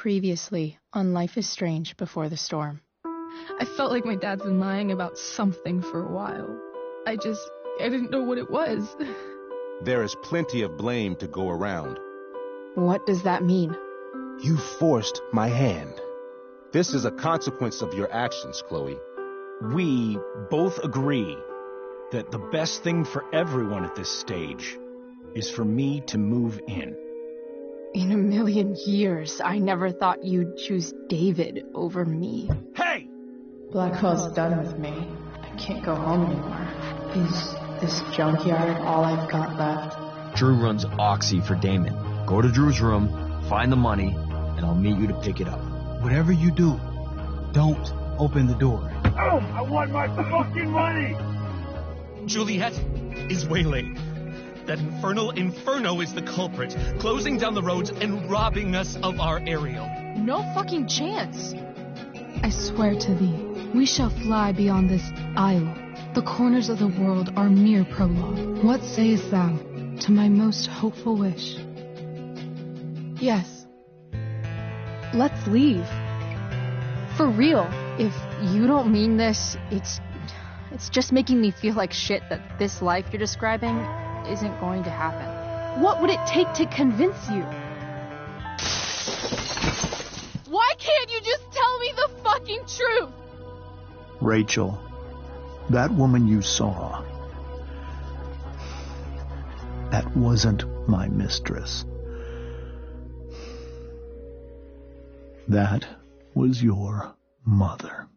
Previously on Life is Strange Before the Storm. I felt like my dad's been lying about something for a while. I didn't know what it was. There is plenty of blame to go around. What does that mean? You forced my hand. This is a consequence of your actions, Chloe. We both agree that the best thing for everyone at this stage is for me to move in. In a million years, I never thought you'd choose David over me. Hey! Blackwell's done with me. I can't go home anymore. Is this junkyard all I've got left? Drew runs Oxy for Damon. Go to Drew's room, find the money, and I'll meet you to pick it up. Whatever you do, don't open the door. Oh, I want my fucking money! Juliet is waylaid. That infernal Inferno is the culprit, closing down the roads and robbing us of our Ariel. No fucking chance. I swear to thee, we shall fly beyond this isle. The corners of the world are mere prologue. What sayest thou to my most hopeful wish? Yes. Let's leave. For real. If you don't mean this, it's just making me feel like shit that this life you're describing isn't going to happen. What would it take to convince you? Why can't you just tell me the fucking truth? Rachel, that woman you saw, that wasn't my mistress. That was your mother.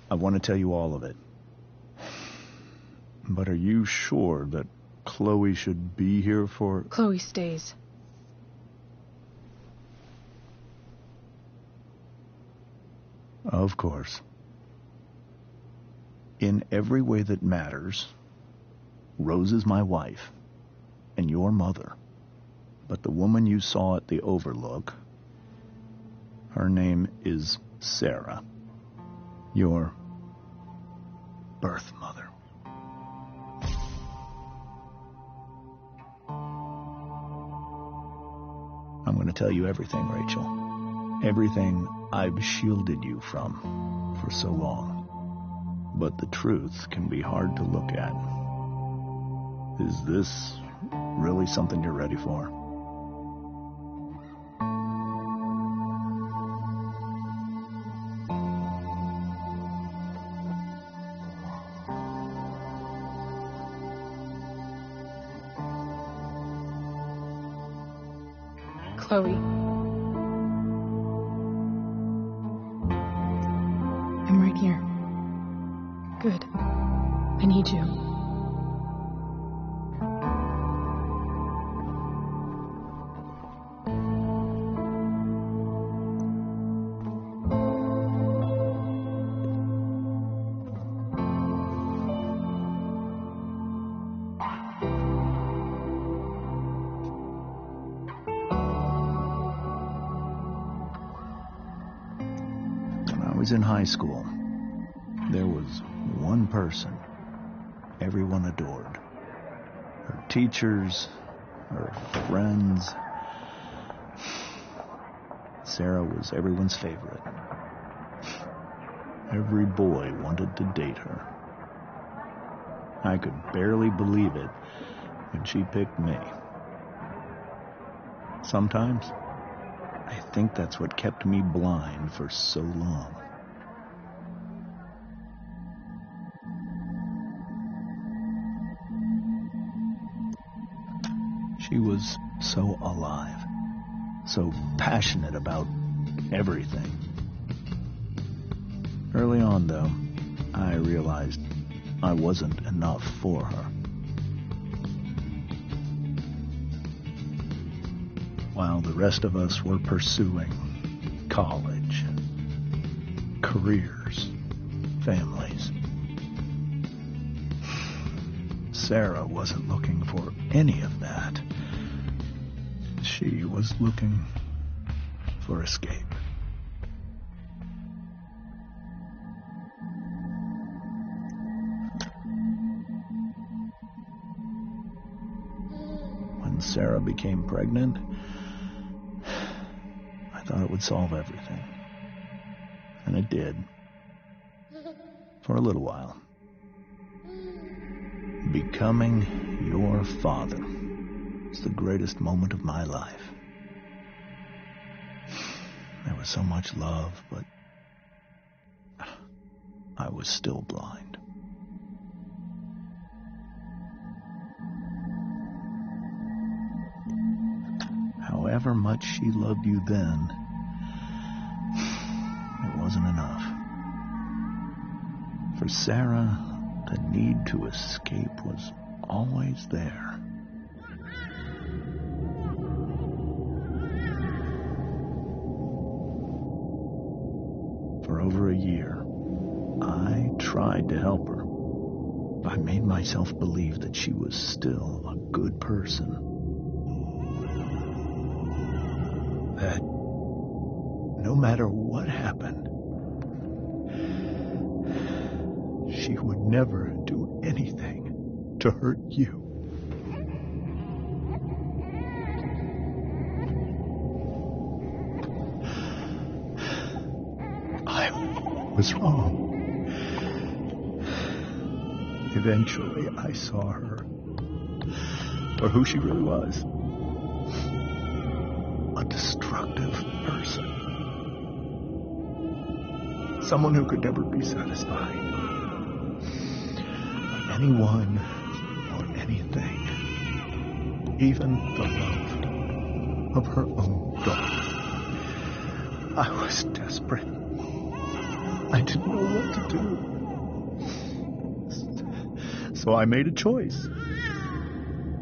I want to tell you all of it. But are you sure that Chloe should be here for... Chloe stays. Of course. In every way that matters, Rose is my wife and your mother. But the woman you saw at the Overlook, her name is Sarah. Your birth mother. I'm going to tell you everything, Rachel. Everything I've shielded you from for so long. But the truth can be hard to look at. Is this really something you're ready for? Chloe. I'm right here. Good. I need you. In high school, there was one person everyone adored. Her teachers, her friends. Sarah was everyone's favorite. Every boy wanted to date her. I could barely believe it when she picked me. Sometimes, I think that's what kept me blind for so long. She was so alive, so passionate about everything. Early on, though, I realized I wasn't enough for her. While the rest of us were pursuing college, careers, families, Sarah wasn't looking for any of that. She was looking for escape. when Sarah became pregnant, I thought it would solve everything. And it did. For a little while. Becoming your father was the greatest moment of my life. There was so much love, but I was still blind. However much she loved you then, it wasn't enough. For Sarah, the need to escape was always there. For over a year, I tried to help her. I made myself believe that she was still a good person. That no matter what happened, she would never do anything to hurt you. I was wrong. Eventually, I saw her for who she really was. A destructive person. Someone who could never be satisfied by anyone or anything. Even the love of her own daughter. I was desperate. I didn't know what to do. So I made a choice.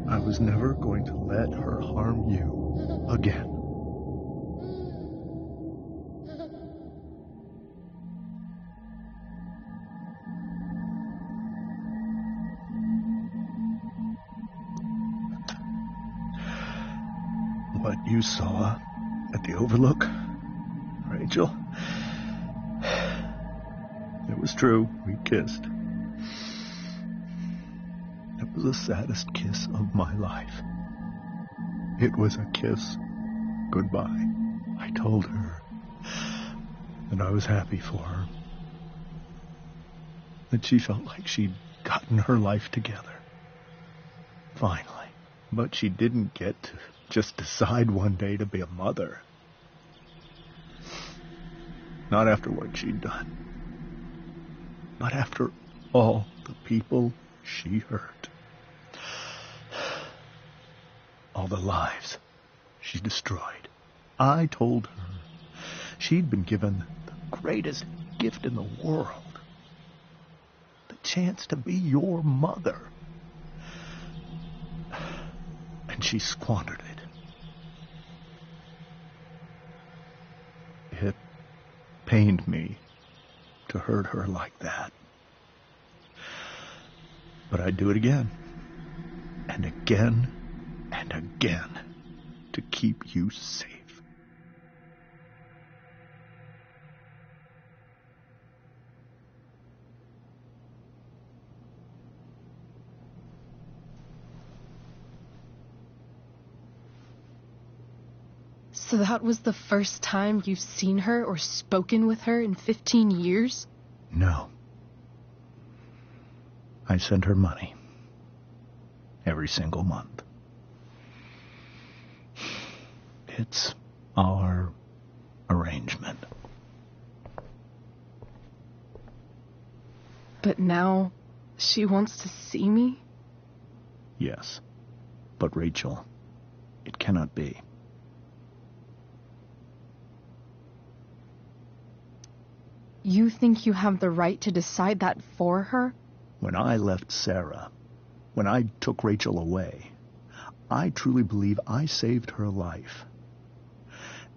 I was never going to let her harm you again. What you saw at the Overlook, Rachel, it was true. We kissed. It was the saddest kiss of my life. It was a kiss goodbye. I told her that I was happy for her. That she felt like she'd gotten her life together. Finally. But she didn't get to just decide one day to be a mother. Not after what she'd done. Not after all the people she hurt. All the lives she destroyed. I told her she'd been given the greatest gift in the world. The chance to be your mother. And she squandered it. It pained me to hurt her like that. But I'd do it again. And again. And again. To keep you safe. So that was the first time you've seen her or spoken with her in 15 years? No. I sent her money. Every single month. It's our arrangement. But now she wants to see me? Yes. But Rachel, it cannot be. You think you have the right to decide that for her? When I left Sarah, when I took Rachel away, I truly believe I saved her life.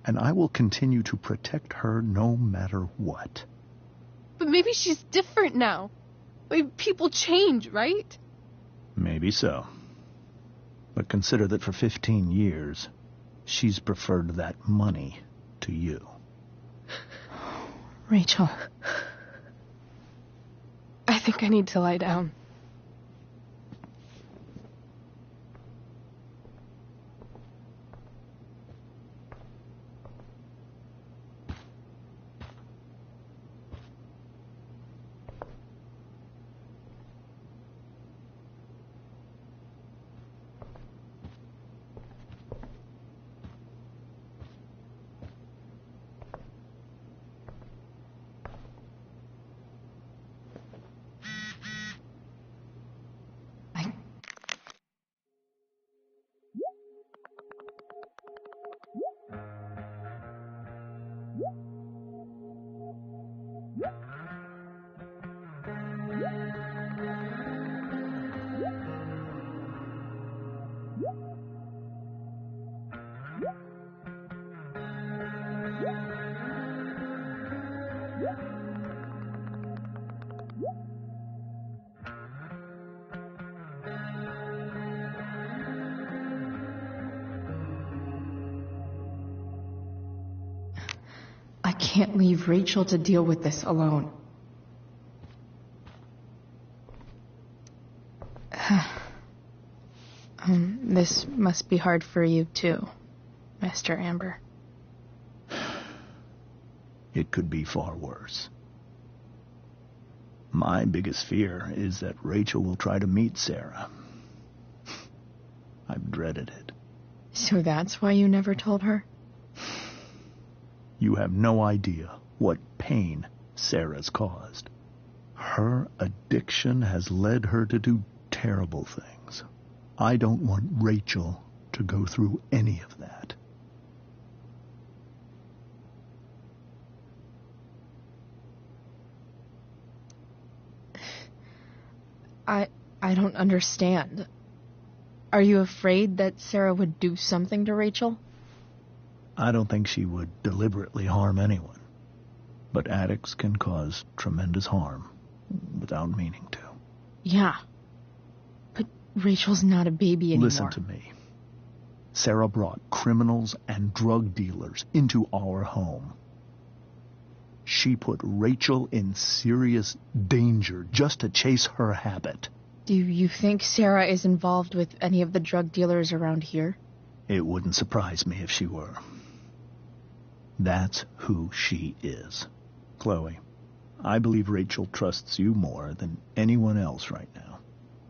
And I will continue to protect her no matter what. But maybe she's different now. Maybe people change, right? Maybe so. But consider that for 15 years, she's preferred that money to you. Rachel, I think I need to lie down. can't leave Rachel to deal with this alone. This must be hard for you too, Mr. Amber. It could be far worse. My biggest fear is that Rachel will try to meet Sarah. I've dreaded it. So that's why you never told her? You have no idea what pain Sarah's caused. Her addiction has led her to do terrible things. I don't want Rachel to go through any of that. I don't understand. Are you afraid that Sarah would do something to Rachel? I don't think she would deliberately harm anyone. But addicts can cause tremendous harm without meaning to. Yeah. But Rachel's not a baby anymore. Listen to me. Sarah brought criminals and drug dealers into our home. She put Rachel in serious danger just to chase her habit. Do you think Sarah is involved with any of the drug dealers around here? It wouldn't surprise me if she were. That's who she is. Chloe, I believe Rachel trusts you more than anyone else right now.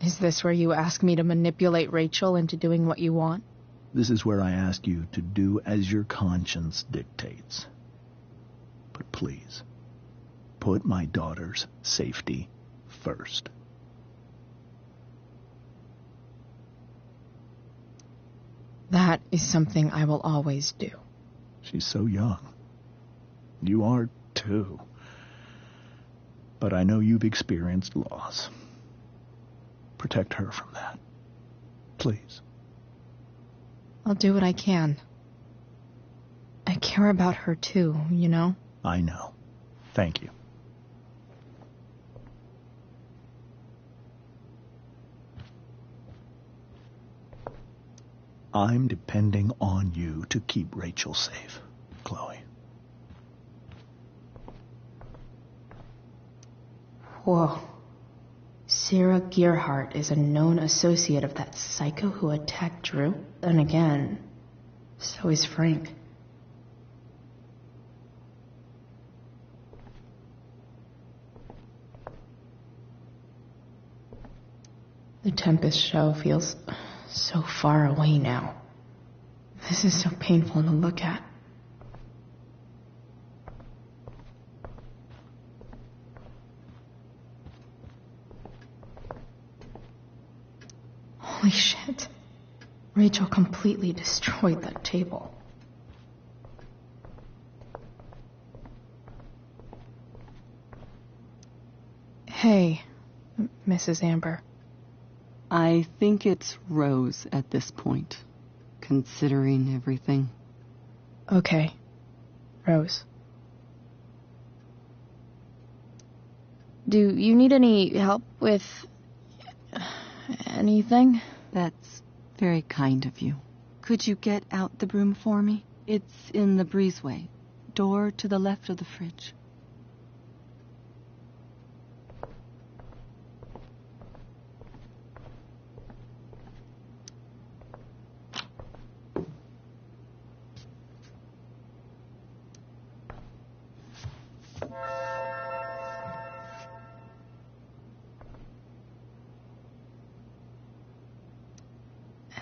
Is this where you ask me to manipulate Rachel into doing what you want? This is where I ask you to do as your conscience dictates. But please, put my daughter's safety first. That is something I will always do. She's so young. You are too. But I know you've experienced loss. Protect her from that. Please. I'll do what I can. I care about her too, you know? I know. Thank you. I'm depending on you to keep Rachel safe, Chloe. Whoa. Sarah Gearhart is a known associate of that psycho who attacked Drew. Then again, so is Frank. The Tempest show feels so far away now. This is so painful to look at. Holy shit. Rachel completely destroyed that table. Hey, Mrs. Amber. I think it's Rose at this point, considering everything. Okay, Rose. Do you need any help with anything? That's very kind of you. Could you get out the broom for me? It's in the breezeway, door to the left of the fridge.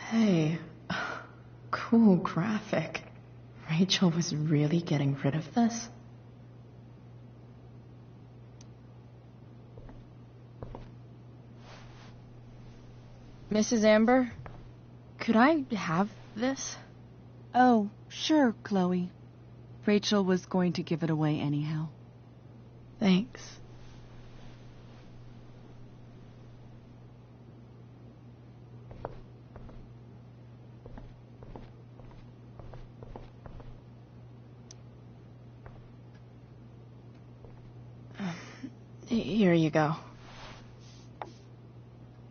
Hey, cool graphic. Rachel was really getting rid of this? Mrs. Amber, could I have this? Oh, sure, Chloe. Rachel was going to give it away anyhow. Thanks. Here you go.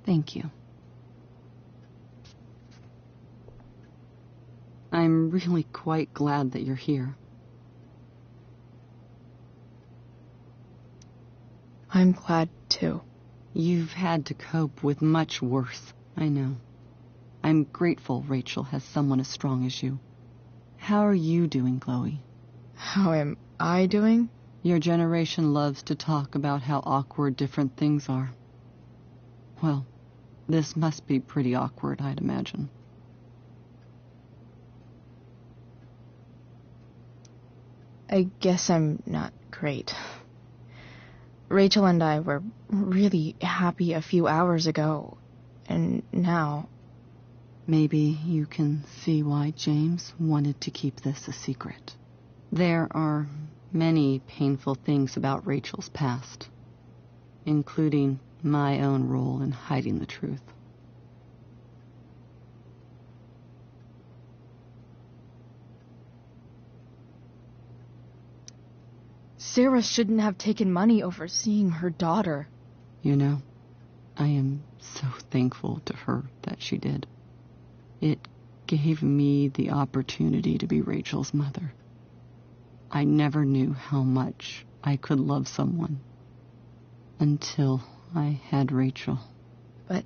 Thank you. I'm really quite glad that you're here. I'm glad too. You've had to cope with much worse, I know. I'm grateful Rachel has someone as strong as you. How are you doing, Chloe? How am I doing? Your generation loves to talk about how awkward different things are. Well, this must be pretty awkward, I'd imagine. I guess I'm not great. Rachel and I were really happy a few hours ago, and now... Maybe you can see why James wanted to keep this a secret. There are many painful things about Rachel's past, including my own role in hiding the truth. Sarah shouldn't have taken money over seeing her daughter. You know, I am so thankful to her that she did. It gave me the opportunity to be Rachel's mother. I never knew how much I could love someone until I had Rachel. But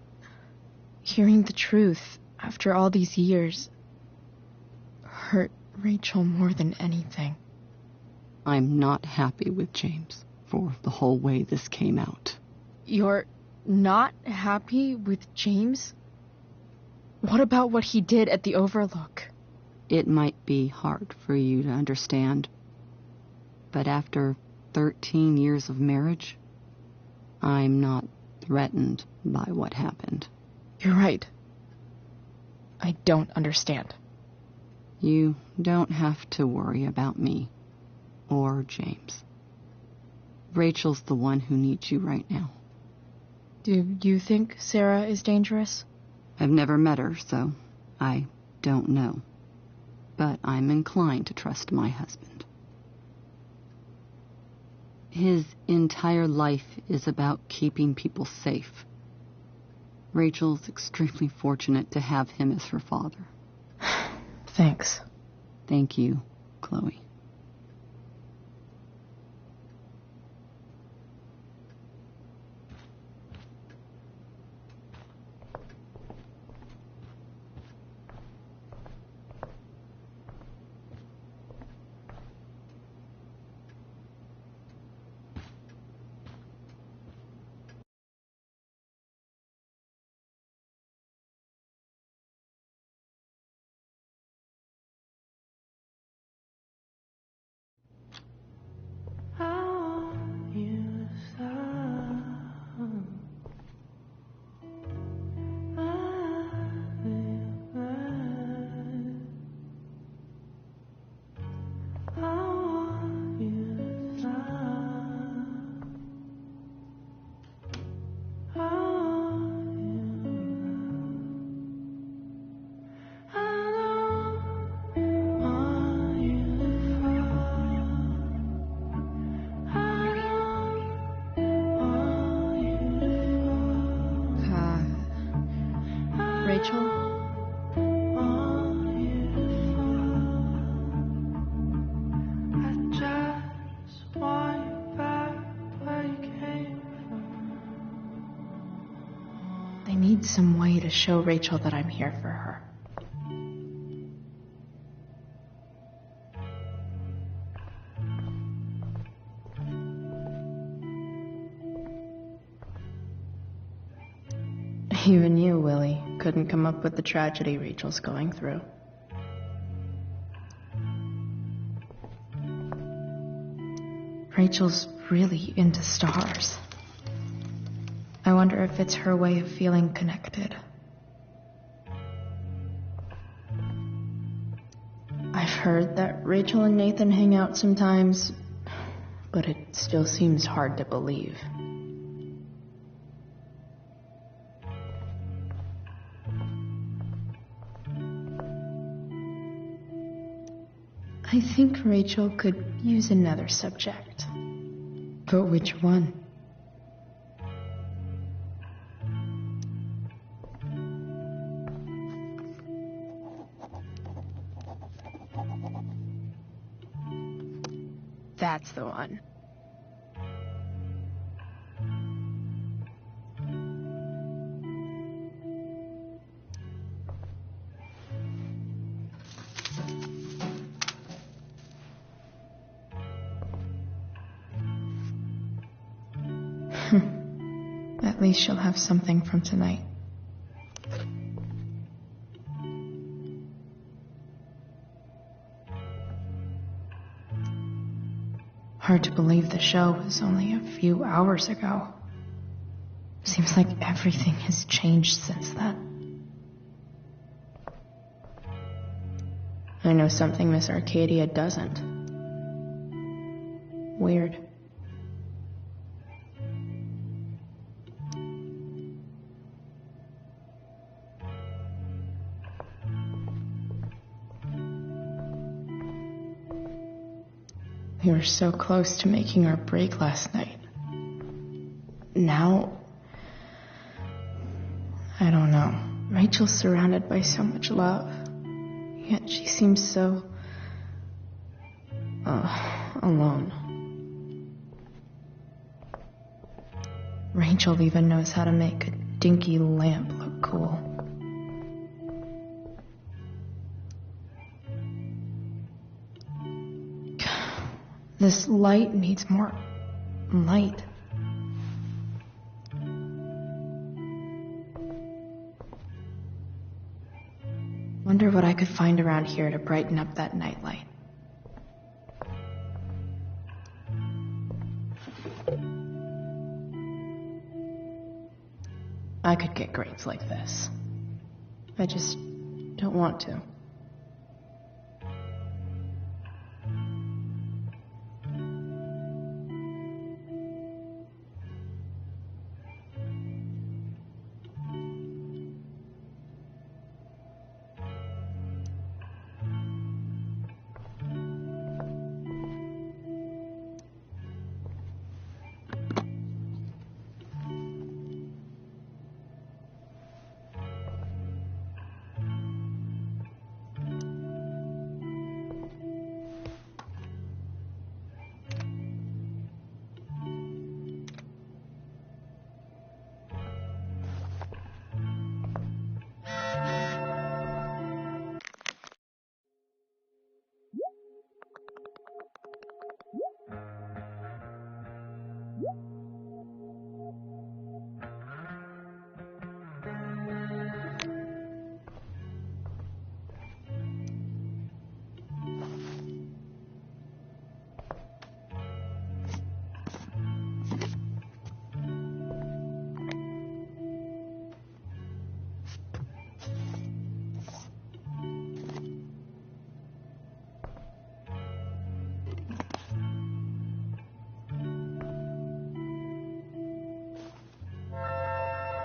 hearing the truth after all these years hurt Rachel more than anything. I'm not happy with James for the whole way this came out. You're not happy with James? What about what he did at the Overlook? It might be hard for you to understand, but after 13 years of marriage, I'm not threatened by what happened. You're right. I don't understand. You don't have to worry about me or James. Rachel's the one who needs you right now. Do you think Sarah is dangerous? I've never met her, so I don't know. But I'm inclined to trust my husband. His entire life is about keeping people safe. Rachel's extremely fortunate to have him as her father. Thanks. Thank you, Chloe. I need some way to show Rachel that I'm here for her. Even you, Willie, couldn't come up with the tragedy Rachel's going through. Rachel's really into stars. I wonder if it's her way of feeling connected. I've heard that Rachel and Nathan hang out sometimes, but it still seems hard to believe. I think Rachel could use another subject. But which one? That's the one. At least she'll have something from tonight. Hard to believe the show was only a few hours ago. Seems like everything has changed since then. I know something Miss Arcadia doesn't. Weird. We were so close to making our break last night. Now, I don't know. Rachel's surrounded by so much love, yet she seems so alone. Rachel even knows how to make a dinky lamp look cool. This light needs more light. Wonder what I could find around here to brighten up that nightlight. I could get grades like this. I just don't want to.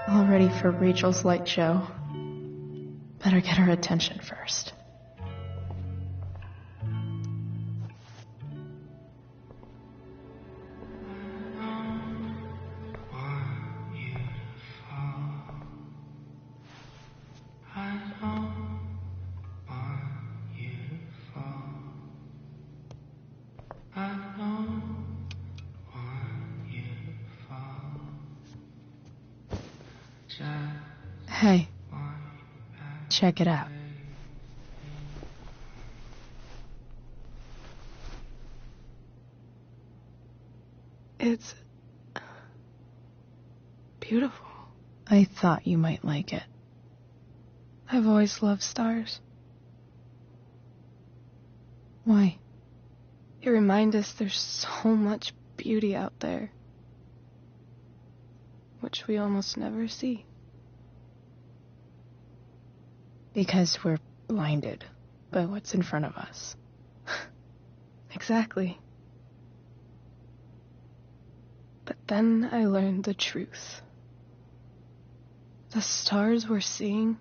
All ready for Rachel's light show. Better get her attention first. Hey, check it out. It's beautiful. I thought you might like it. I've always loved stars. Why? They remind us there's so much beauty out there, which we almost never see. Because we're blinded by what's in front of us. Exactly. But then I learned the truth. The stars we're seeing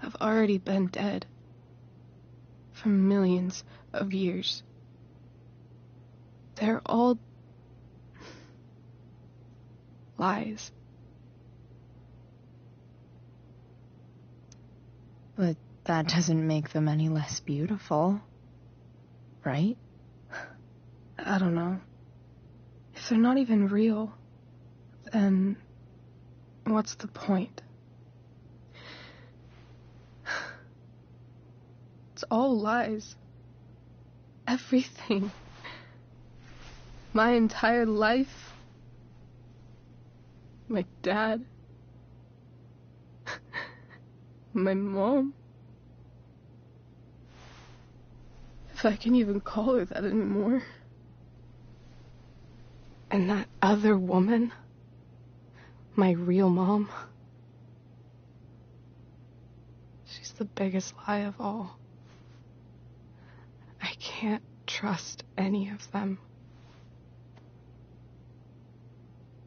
have already been dead for millions of years. They're all lies. But that doesn't make them any less beautiful, right? I don't know. If they're not even real, then what's the point? It's all lies. Everything. My entire life. my dad, my mom. If I can even call her that anymore. And that other woman, my real mom, she's the biggest lie of all. I can't trust any of them.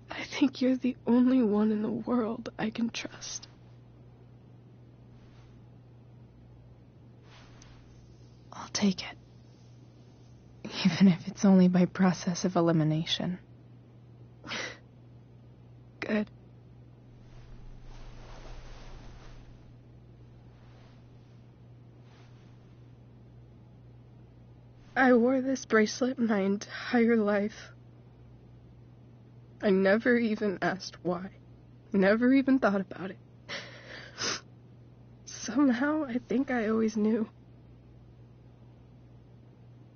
I think you're the only one in the world I can trust. I'll take it. Even if it's only by process of elimination. Good. I wore this bracelet my entire life. I never even asked why. Never even thought about it. Somehow, I think I always knew.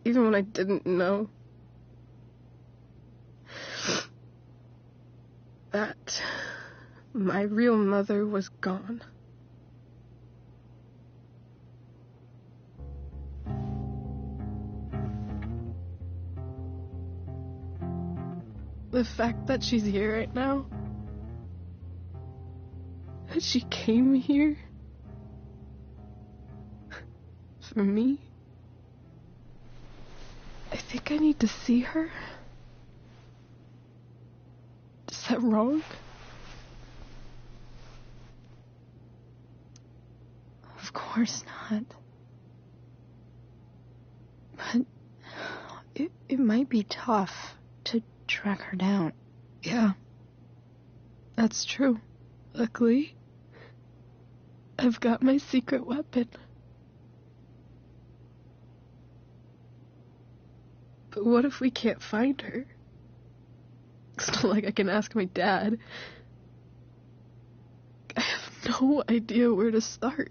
Even when I didn't know. That my real mother was gone. The fact that she's here right now, that she came here for me, I think I need to see her. Is that wrong? Of course not. But it might be tough to track her down. Yeah, that's true. Luckily, I've got my secret weapon. But what if we can't find her? It's not like I can ask my dad. I have no idea where to start.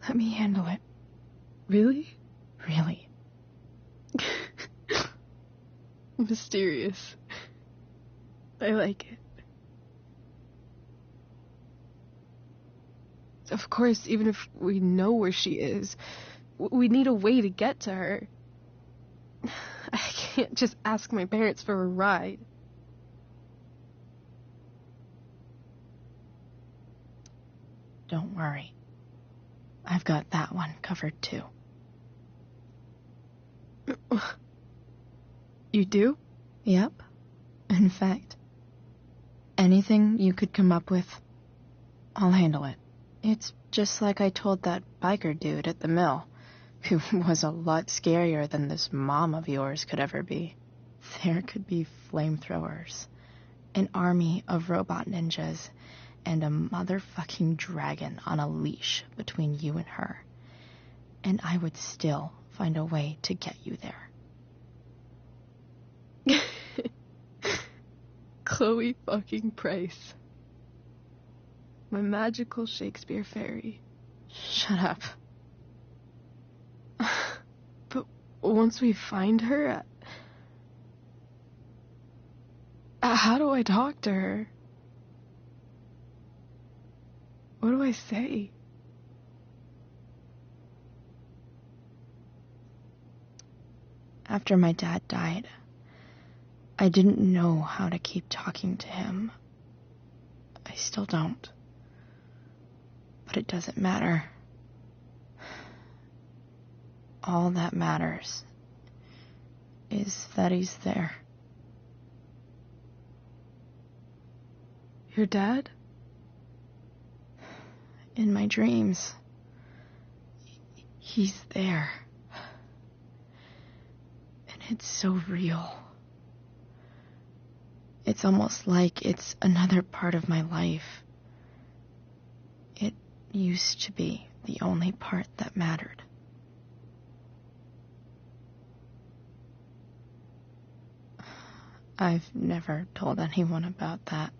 Let me handle it. Really? Really. Mysterious. I like it. Of course, even if we know where she is, we need a way to get to her. I can't just ask my parents for a ride. Don't worry. I've got that one covered too. You do? Yep. In fact, anything you could come up with, I'll handle it. It's just like I told that biker dude at the mill, who was a lot scarier than this mom of yours could ever be. There could be flamethrowers, an army of robot ninjas, and a motherfucking dragon on a leash between you and her. And I would still find a way to get you there. Chloe fucking Price. My magical Shakespeare fairy. Shut up. But once we find her, how do I talk to her? What do I say? After my dad died, I didn't know how to keep talking to him. I still don't. But it doesn't matter. All that matters is that he's there. Your dad? In my dreams. He's there. And it's so real. It's almost like it's another part of my life. It used to be the only part that mattered. I've never told anyone about that.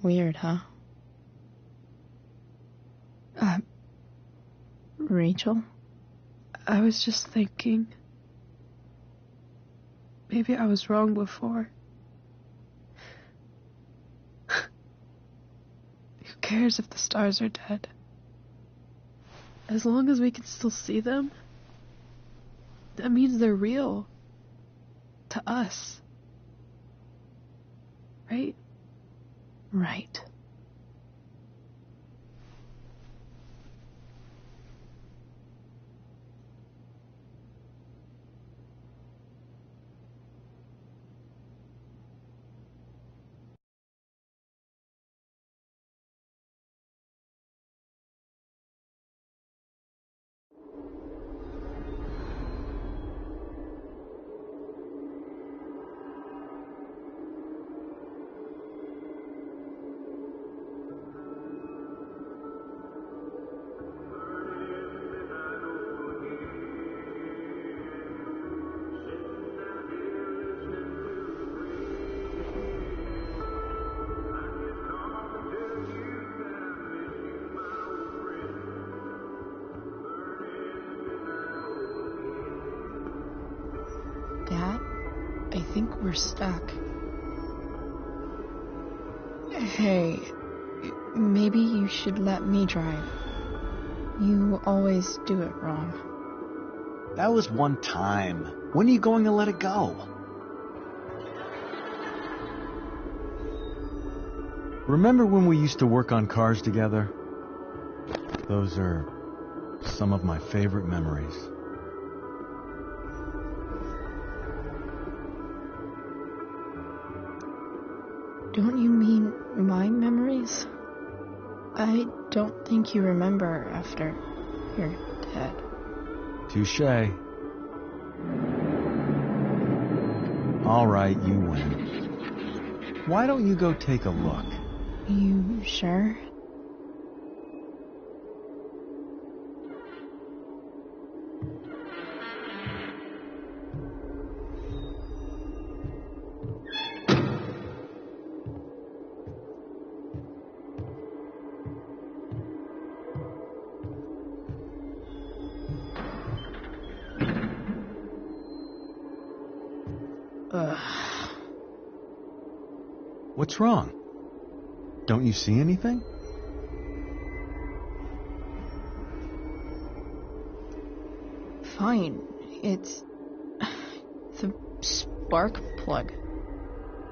Weird, huh? Rachel? I was just thinking. Maybe I was wrong before. Who cares if the stars are dead? As long as we can still see them, that means they're real. To us. Right? Right. Dad, I think we're stuck. Hey, maybe you should let me drive. You always do it wrong. That was one time. When are you going to let it go? Remember when we used to work on cars together? Those are some of my favorite memories. Don't you mean my memories? I don't think you remember after you're dead. Touché. All right, you win. Why don't you go take a look? You sure? What's wrong? Don't you see anything? Fine. It's the spark plug.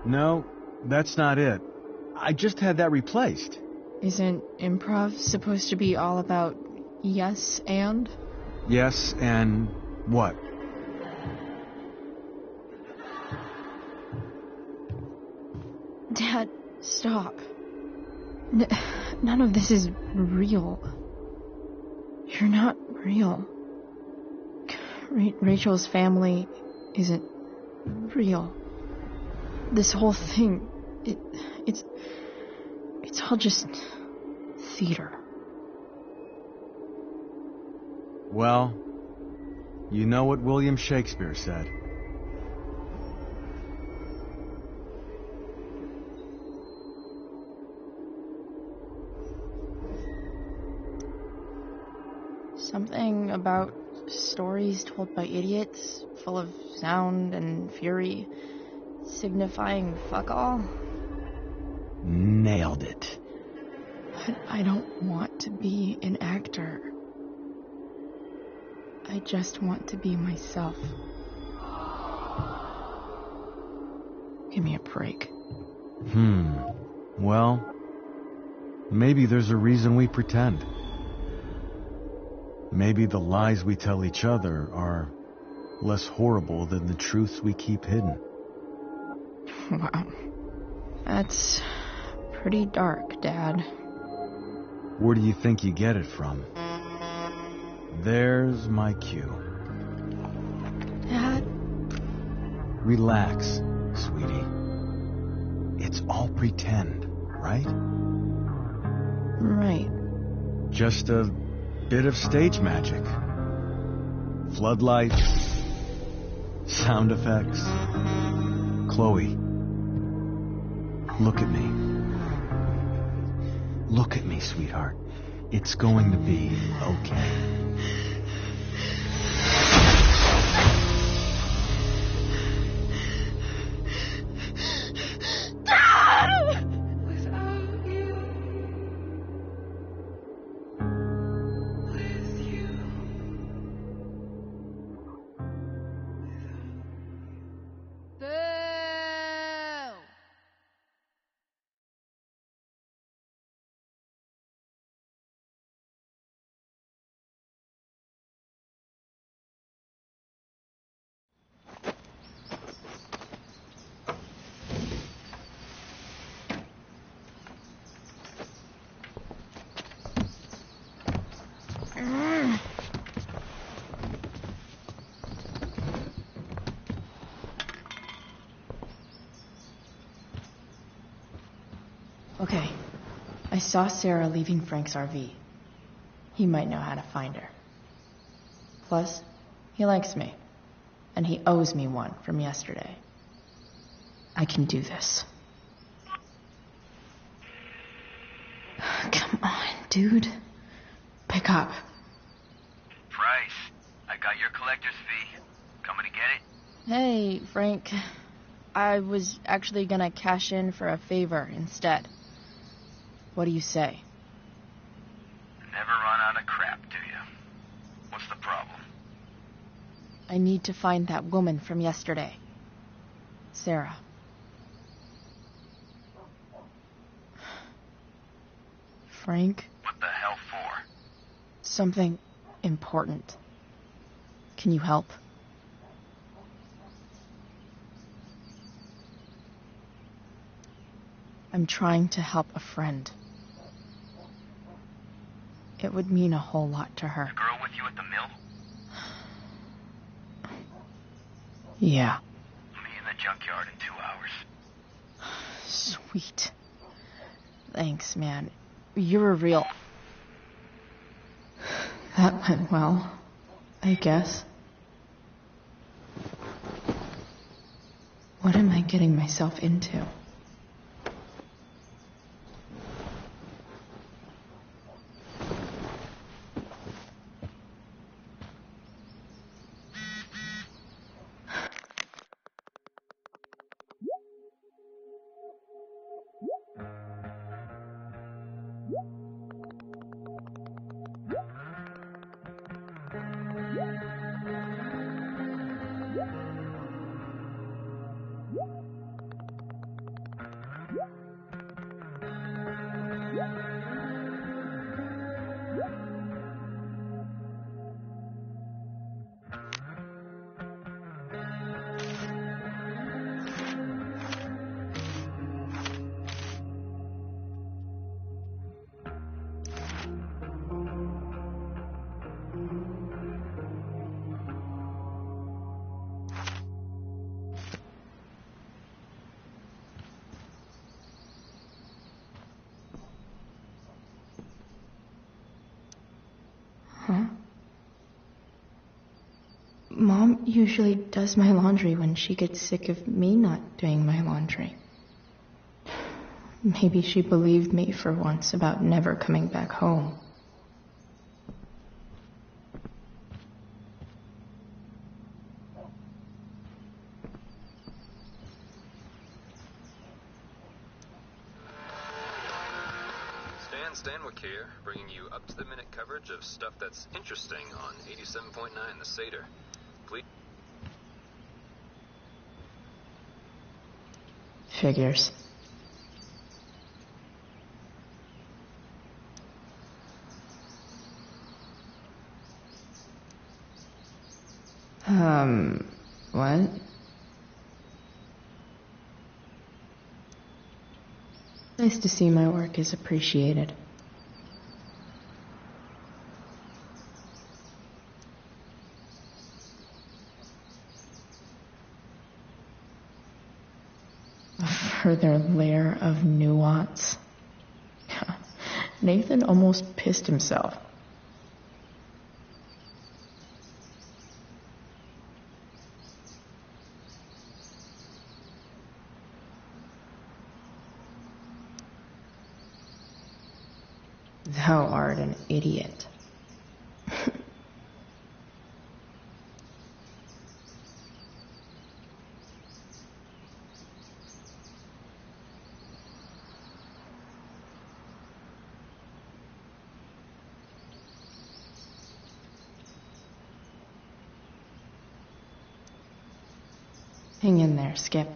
No, that's not it. I just had that replaced. Isn't improv supposed to be all about yes and? Yes, and what? Dad, stop. None of this is real. You're not real. Rachel's family isn't real. This whole thing, it's all just theater. Well, you know what William Shakespeare said. Something about stories told by idiots, full of sound and fury, signifying fuck all. Nailed it. But I don't want to be an actor. I just want to be myself. Give me a break. Well, maybe there's a reason we pretend. Maybe the lies we tell each other are less horrible than the truths we keep hidden. Wow. That's pretty dark, Dad. Where do you think you get it from? There's my cue. Dad? Relax, sweetie. It's all pretend, right? Right. Just a bit of stage magic. Floodlights, sound effects. Chloe, look at me. Look at me, sweetheart. It's going to be okay. Okay. I saw Sarah leaving Frank's RV. He might know how to find her. Plus, he likes me. And he owes me one from yesterday. I can do this. Come on, dude. Pick up. Price, I got your collector's fee. Coming to get it? Hey, Frank. I was actually gonna cash in for a favor instead. What do you say? Never run out of crap, do you? What's the problem? I need to find that woman from yesterday. Sarah. Frank? What the hell for? Something important. Can you help? I'm trying to help a friend. It would mean a whole lot to her. The girl with you at the mill? Yeah. Me in the junkyard in 2 hours. Sweet. Thanks, man. You're a real... That went well, I guess. What am I getting myself into? Huh? Mom usually does my laundry when she gets sick of me not doing my laundry. Maybe she believed me for once about never coming back home. Stanwyck here, bringing you up-to-the-minute coverage of stuff that's interesting on 87.9 The Satyr. Please. Figures. What? Nice to see my work is appreciated. A further layer of nuance. Nathan almost pissed himself. Thou art an idiot. Hang in there, Skip.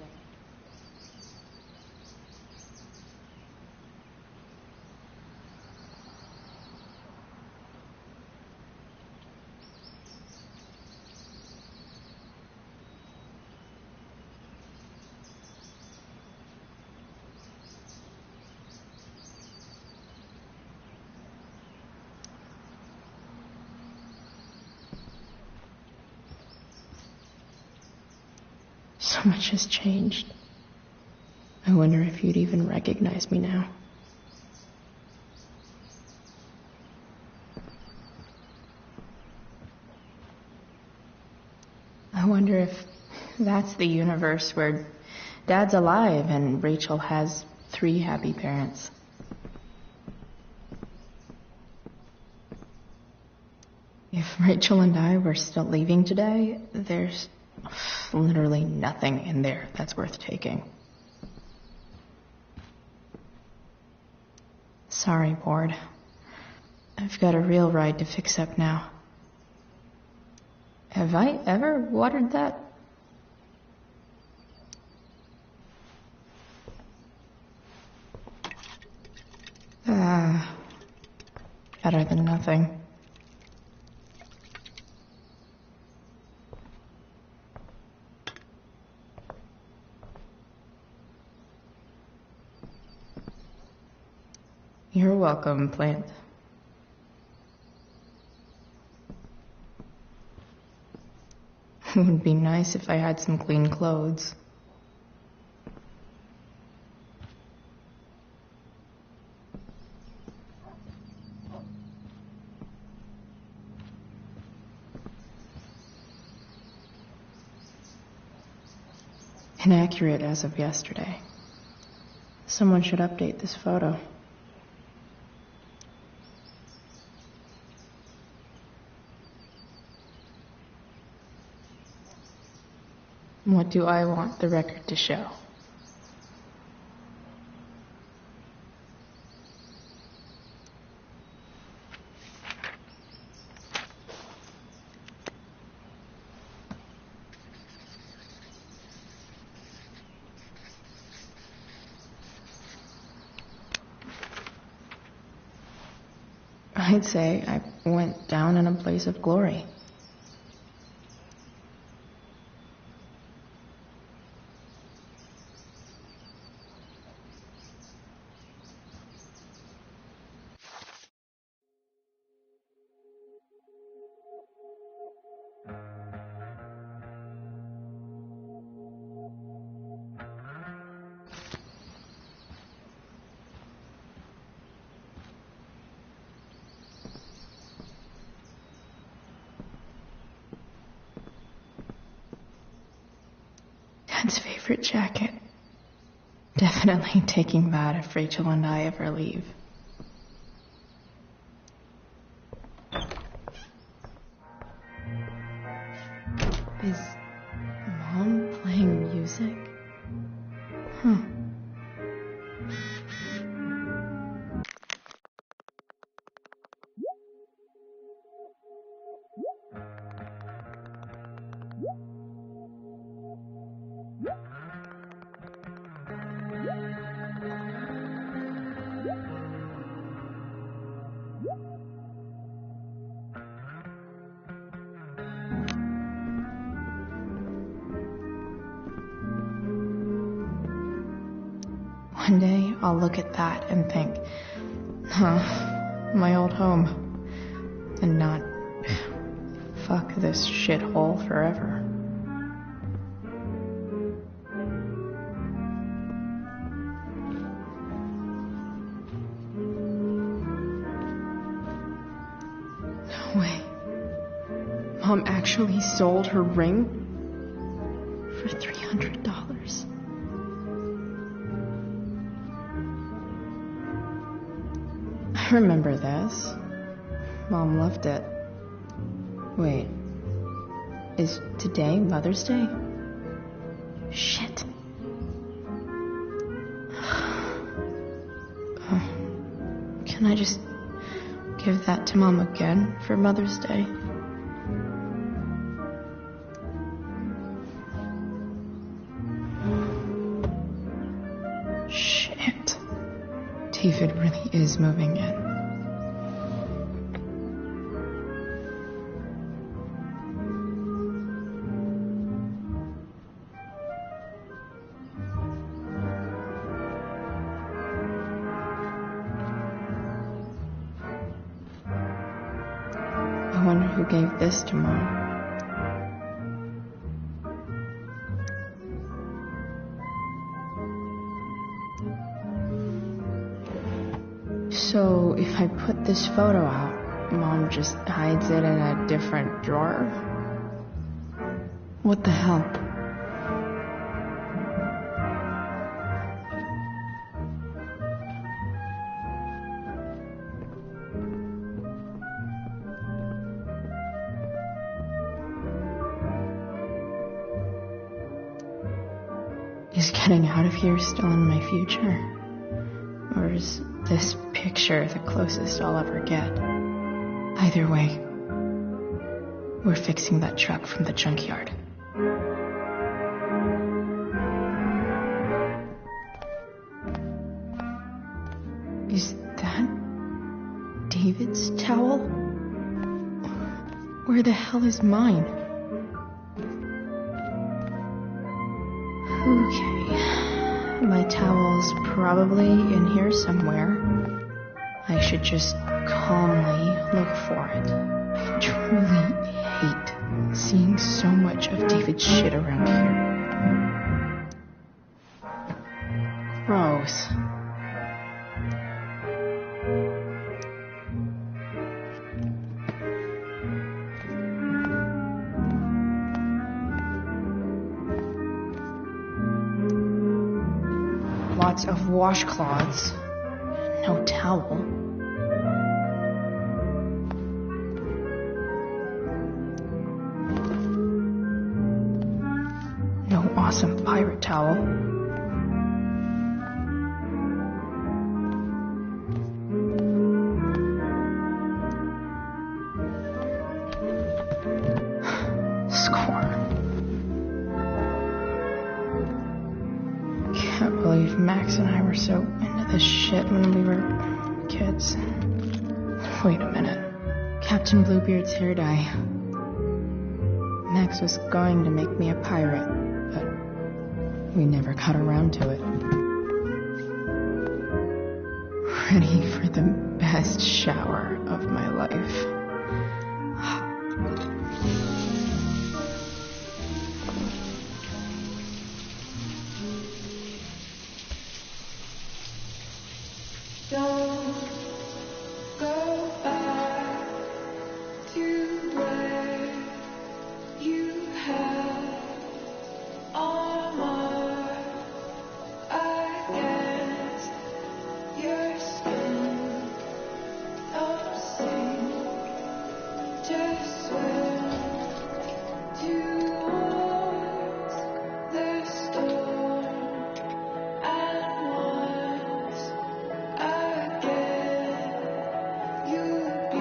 So much has changed. I wonder if you'd even recognize me now. That's the universe where Dad's alive and Rachel has 3 happy parents. If Rachel and I were still leaving today, there's literally nothing in there that's worth taking. Sorry, board. I've got a real ride to fix up now. Have I ever watered that? Better than nothing. You're welcome, plant. It would be nice if I had some clean clothes. Inaccurate as of yesterday. Someone should update this photo. What do I want the record to show? I'd say I went down in a place of glory. Dad's favorite jacket. Definitely taking that if Rachel and I ever leave. Is Mom playing music? Huh. One day, I'll look at that and think, my old home. And not, fuck this shithole forever. No way. Mom actually sold her ring for $300. I remember this. Mom loved it. Wait. Is today Mother's Day? Shit. Can I just give that to Mom again for Mother's Day? Shit. David really is moving in. I wonder who gave this to Mom. So, if I put this photo out, Mom just hides it in a different drawer? What the hell? Is getting out of here still in my future? Or is this picture the closest I'll ever get? Either way, we're fixing that truck from the junkyard. Is that David's towel? Where the hell is mine? Okay, my towel's probably in here somewhere. I should just calmly look for it. I truly hate seeing so much of David's shit around here. Gross. Lots of washcloths. No towel. No awesome pirate towel. Score. Can't believe Max and I were so into this shit when we were kids. Wait a minute. Captain Bluebeard's hair dye. Max was going to make me a pirate, but we never got around to it. Ready for the best shower of my life. Don't go back to where you had armor against your skin. Don't sink, just swim towards the storm. And once again, you'll be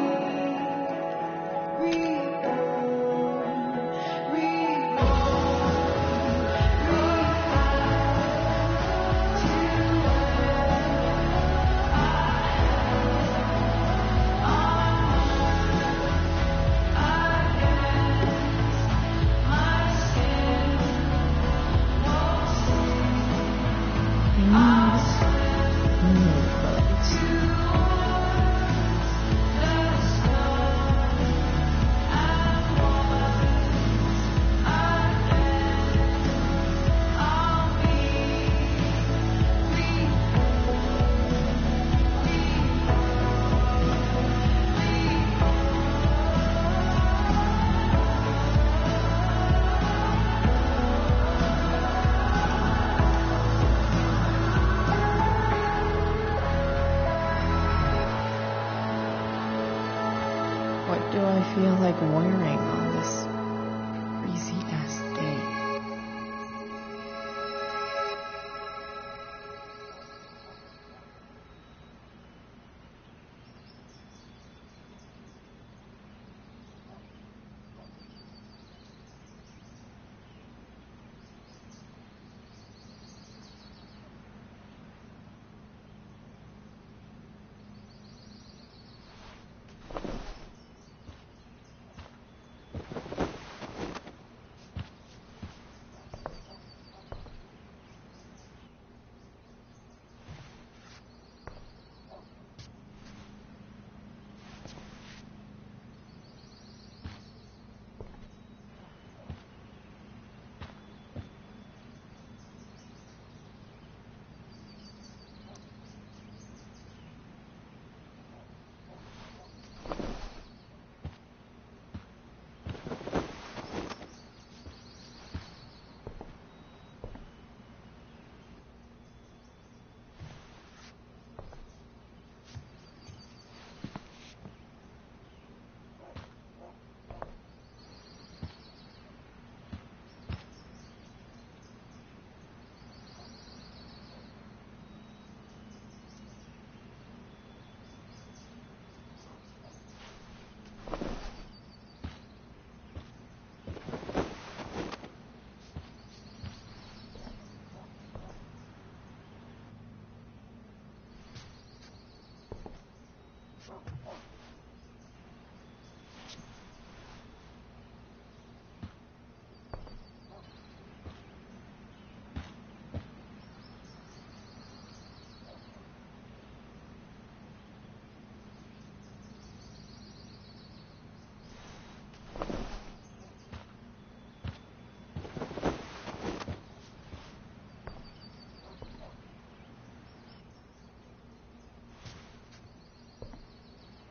What do I feel like wearing on this crazy ass day?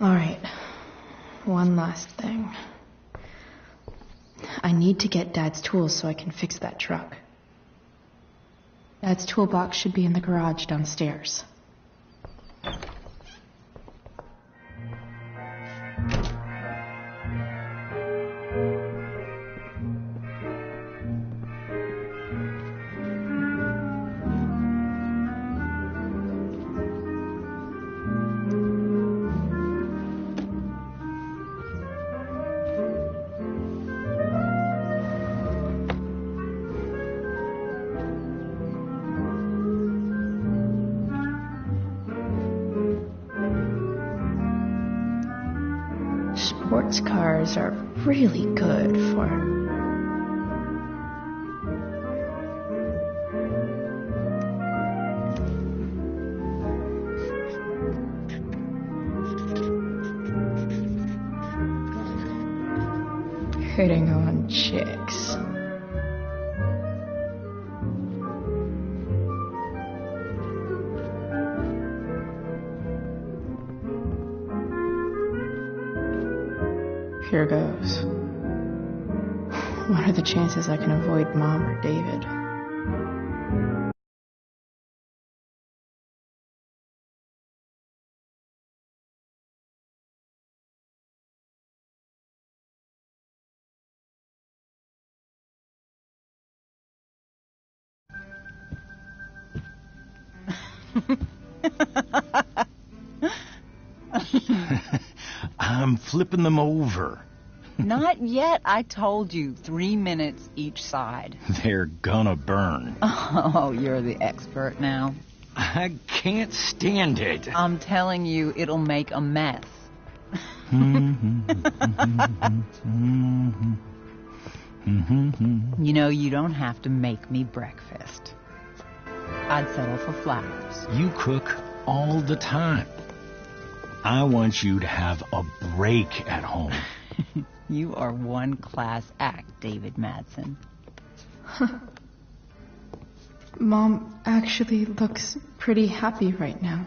Alright. One last thing. I need to get Dad's tools so I can fix that truck. Dad's toolbox should be in the garage downstairs. Sports cars are really good for... hitting on chicks. Here goes. What are the chances I can avoid Mom or David? I'm flipping them over. Not yet. I told you, 3 minutes each side. They're gonna burn. Oh, you're the expert now. I can't stand it. I'm telling you, it'll make a mess. You know, you don't have to make me breakfast. I'd settle for flowers. You cook all the time. I want you to have a break at home. You are one class act, David Madsen. Mom actually looks pretty happy right now.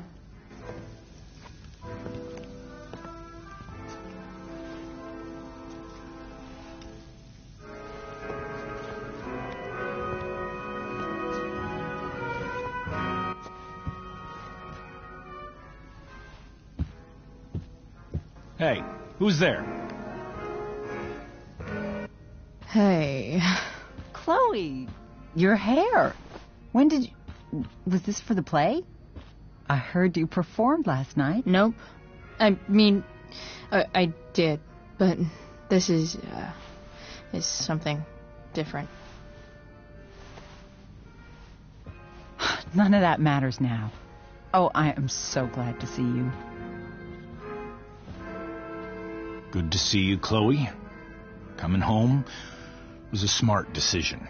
Hey, who's there? Hey. Chloe, your hair. When did you... Was this for the play? I heard you performed last night. Nope. I mean, I did, but this is something different. None of that matters now. Oh, I am so glad to see you. Good to see you, Chloe. Coming home was a smart decision.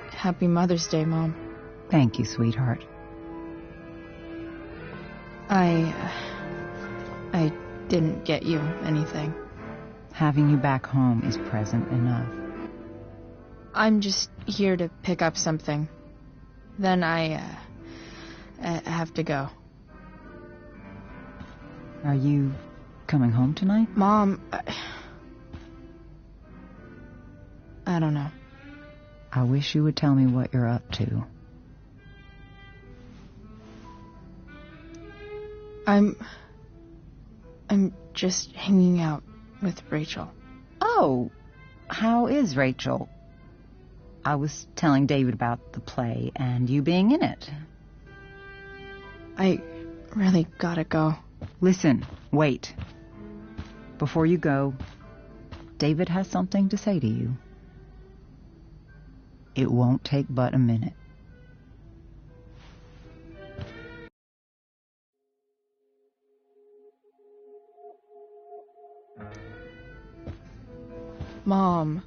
Happy Mother's Day, Mom. Thank you, sweetheart. I didn't get you anything. Having you back home is present enough. I'm just here to pick up something. Then I have to go. Are you coming home tonight? Mom, I don't know. I wish you would tell me what you're up to. I'm just hanging out with Rachel. Oh, how is Rachel? I was telling David about the play and you being in it. I really gotta go. Listen, wait. Before you go, David has something to say to you. It won't take but a minute. Mom.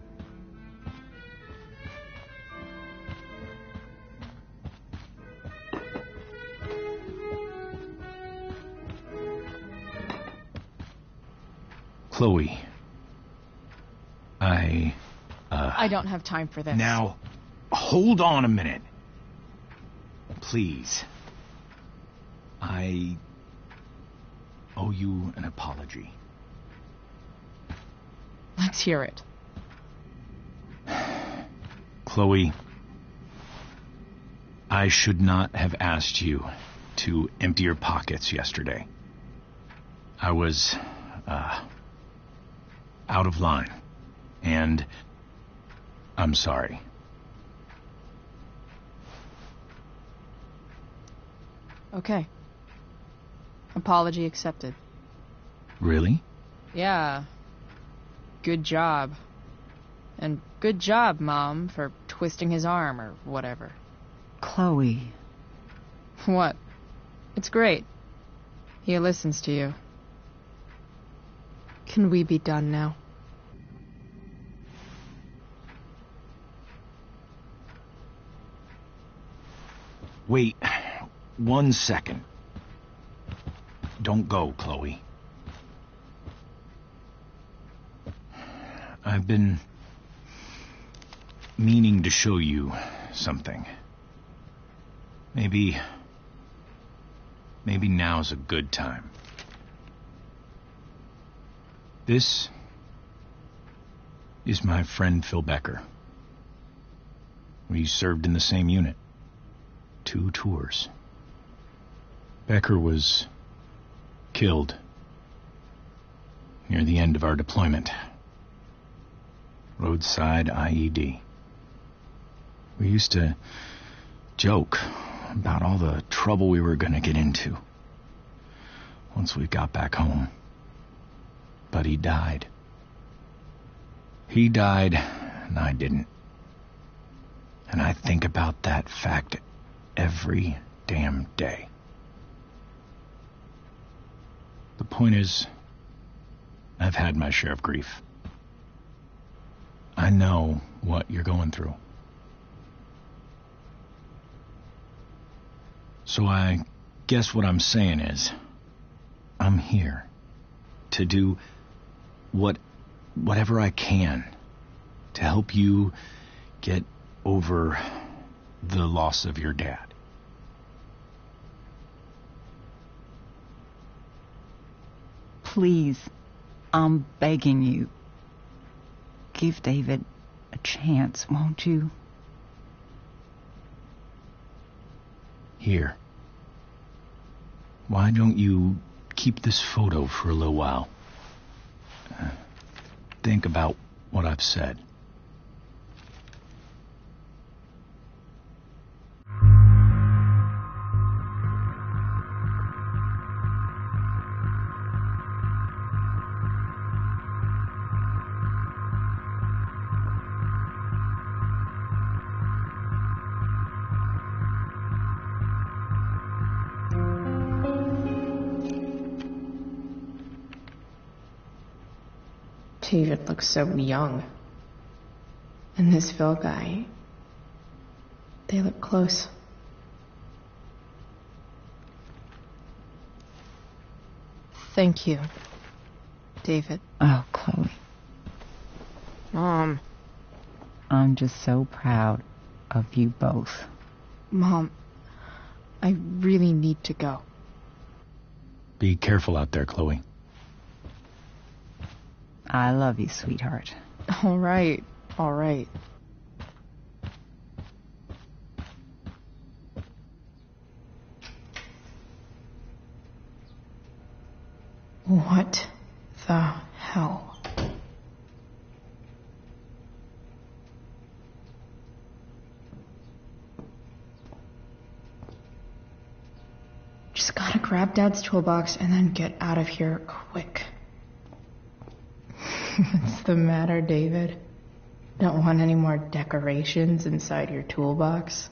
Chloe. I don't have time for this. Now, hold on a minute. Please. I owe you an apology. Let's hear it. Chloe, I should not have asked you to empty your pockets yesterday. I was, out of line, and I'm sorry. Okay. Apology accepted. Really? Yeah. Good job. And good job, Mom, for twisting his arm or whatever. Chloe. What? It's great. He listens to you. Can we be done now? Wait 1 second. Don't go, Chloe. I've been meaning to show you something. Maybe now's a good time. This is my friend Phil Becker. We served in the same unit. 2 tours. Becker was killed near the end of our deployment. Roadside IED. We used to joke about all the trouble we were going to get into once we got back home. But he died. He died, and I didn't. And I think about that fact every damn day. The point is, I've had my share of grief. I know what you're going through. So I guess what I'm saying is, I'm here to do whatever I can to help you get over the loss of your dad. Please, I'm begging you. Give David a chance, won't you? Here. Why don't you keep this photo for a little while? Think about what I've said. David looks so young. And this Phil guy, they look close. Thank you, David. Oh, Chloe. Mom. I'm just so proud of you both. Mom, I really need to go. Be careful out there, Chloe. I love you, sweetheart. All right. All right. What the hell? Just gotta grab Dad's toolbox and then get out of here quick. What's the matter, David? Don't want any more decorations inside your toolbox?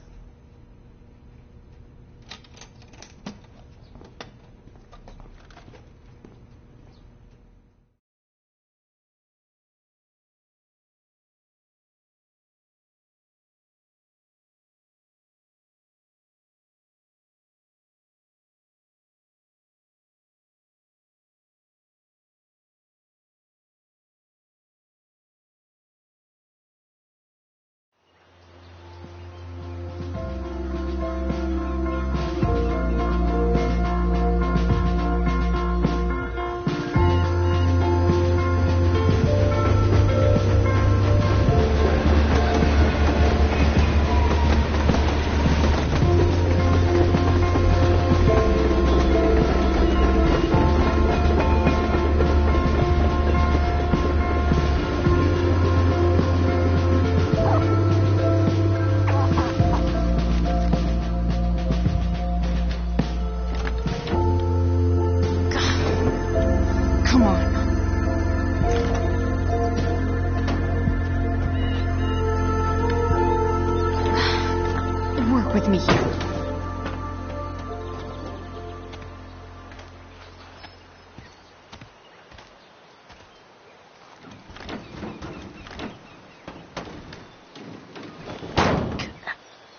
work with me here.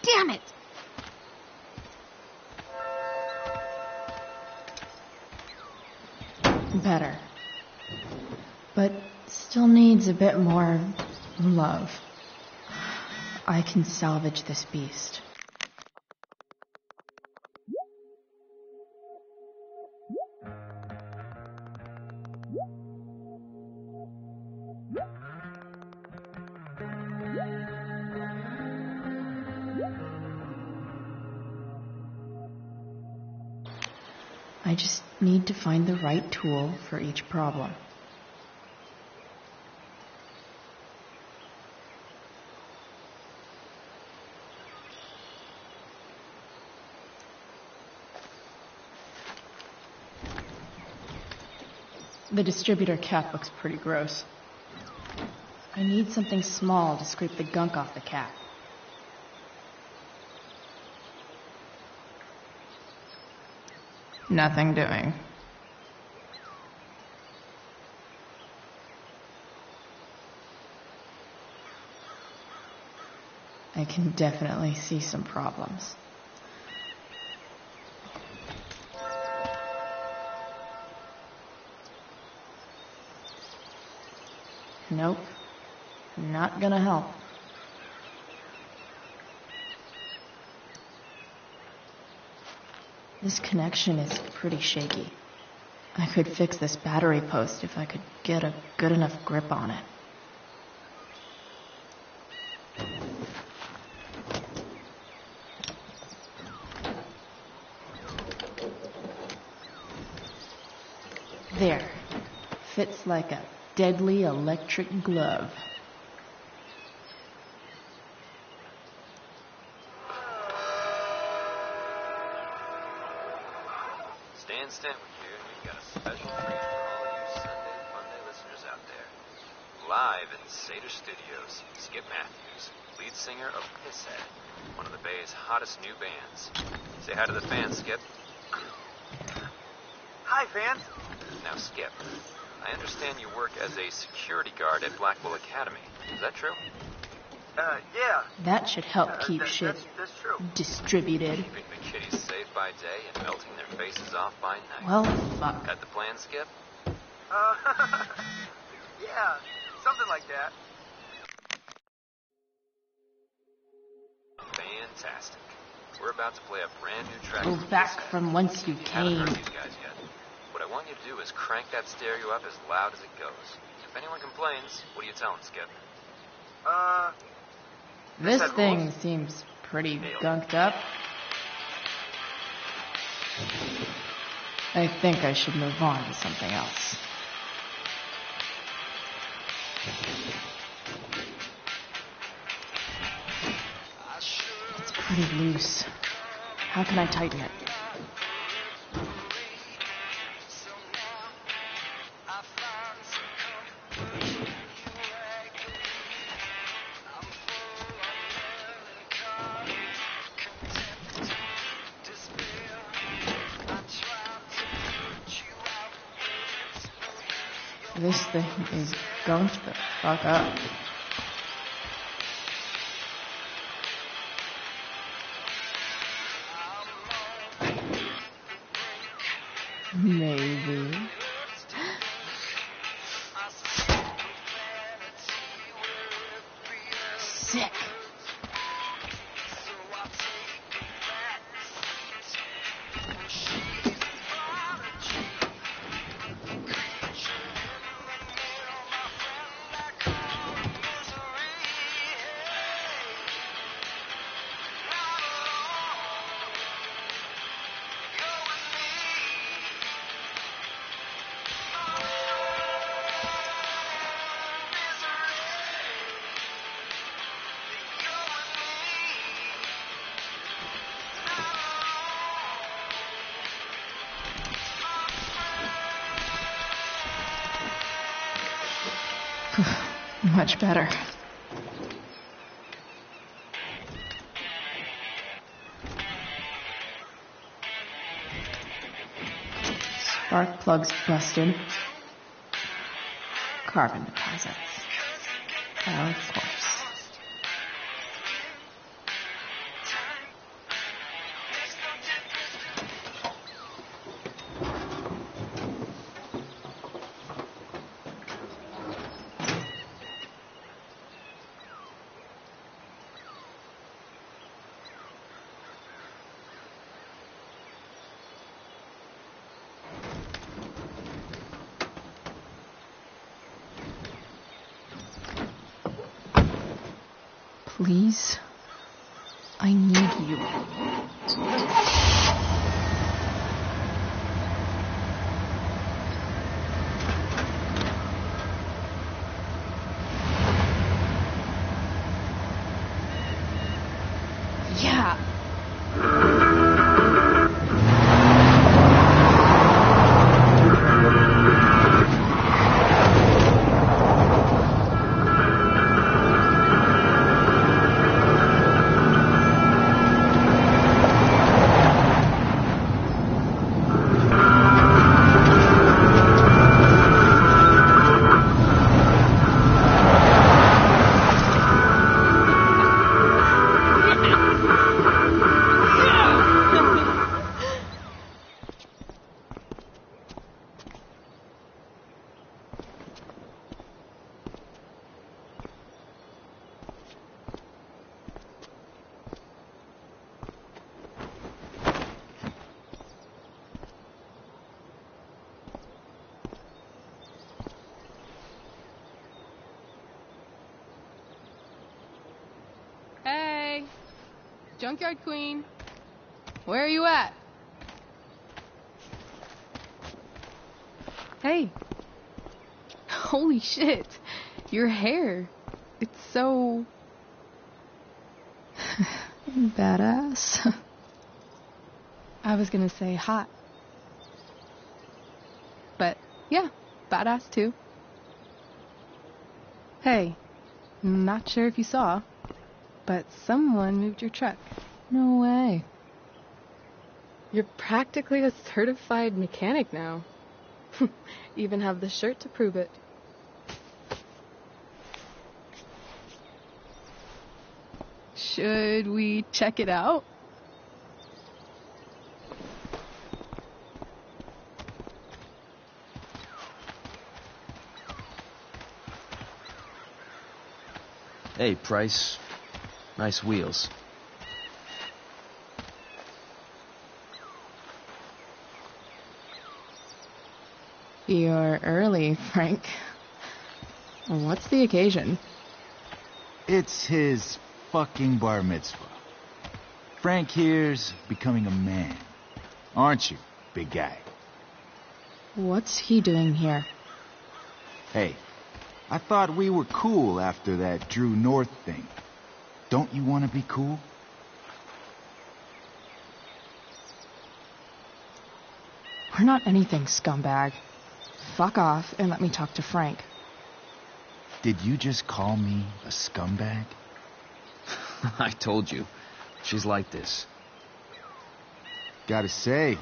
Damn it! Better. But still needs a bit more love. I can salvage this beast. I just need to find the right tool for each problem. The distributor cap looks pretty gross. I need something small to scrape the gunk off the cap. Nothing doing. I can definitely see some problems. Nope. Not gonna help. This connection is pretty shaky. I could fix this battery post if I could get a good enough grip on it. There. Fits like a deadly electric glove. Stan Stanwyck here, and we've got a special treat for all of you Sunday Funday listeners out there. Live in Seder Studios, Skip Matthews, lead singer of Pisshead, one of the Bay's hottest new bands. Say hi to the fans, Skip. Hi, fans. Now, Skip, I understand you work as a security guard at Blackwell Academy. Is that true? Yeah. That should help keep shit that's true. distributed. Keeping the kiddies safe by day and melting their faces off by night. Well, fuck. Got the plan, Skip? Yeah, something like that. Fantastic. We're about to play a brand new track. Go back from whence you Haven't came. heard these guys yet. What I want you to do is crank that stereo up as loud as it goes. If anyone complains, what do you tell them, Skip? This thing seems pretty gunked up. I think I should move on to something else. It's pretty loose. How can I tighten it? This thing is gunked the fuck up. Maybe. Sick. Much better. Spark plugs busted. Carbon deposits. Of course. Please, I need you. Yeah. Hey, Junkyard Queen, where are you at? Hey, holy shit, your hair, it's so... Badass. I was gonna say hot. But, yeah, badass too. Hey, not sure if you saw, but someone moved your truck. No way. You're practically a certified mechanic now. Even have the shirt to prove it. Should we check it out? Hey, Price. Nice wheels. You're early, Frank. What's the occasion? It's his fucking bar mitzvah. Frank here's becoming a man. Aren't you, big guy? What's he doing here? Hey, I thought we were cool after that Drew North thing. Don't you want to be cool? We're not anything, scumbag. Fuck off and let me talk to Frank. Did you just call me a scumbag? I told you. She's like this. Gotta say,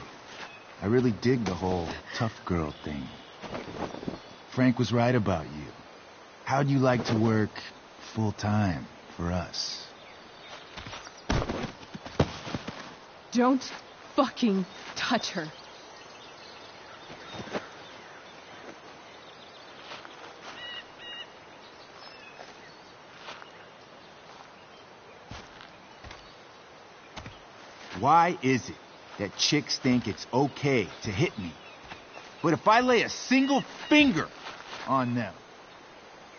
I really dig the whole tough girl thing. Frank was right about you. How'd you like to work full time for us? Don't fucking touch her. Why is it that chicks think it's okay to hit me? But if I lay a single finger on them,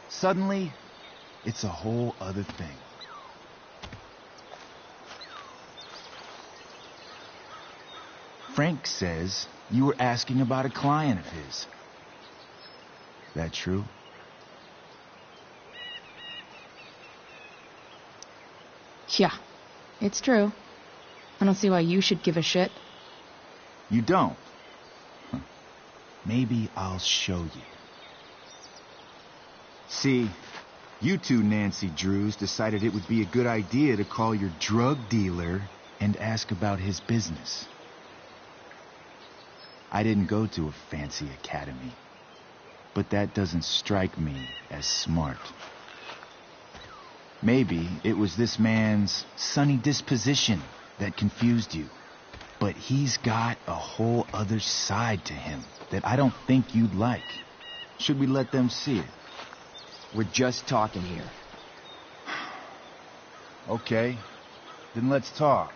suddenly it's a whole other thing. Frank says you were asking about a client of his. That true? Yeah, it's true. I don't see why you should give a shit. You don't? Huh. Maybe I'll show you. See, you two Nancy Drews decided it would be a good idea to call your drug dealer and ask about his business. I didn't go to a fancy academy, but that doesn't strike me as smart. Maybe it was this man's sunny disposition that confused you, but he's got a whole other side to him that I don't think you'd like. Should we let them see it? We're just talking here. Okay, then let's talk.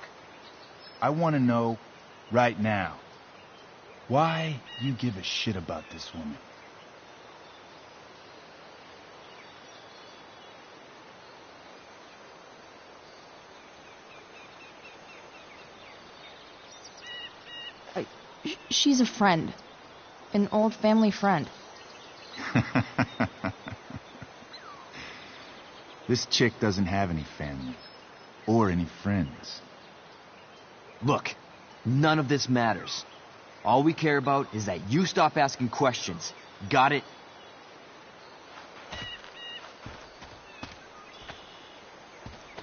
I want to know right now why you give a shit about this woman. She's a friend. An old family friend. This chick doesn't have any family or any friends. Look, none of this matters. All we care about is that you stop asking questions. Got it?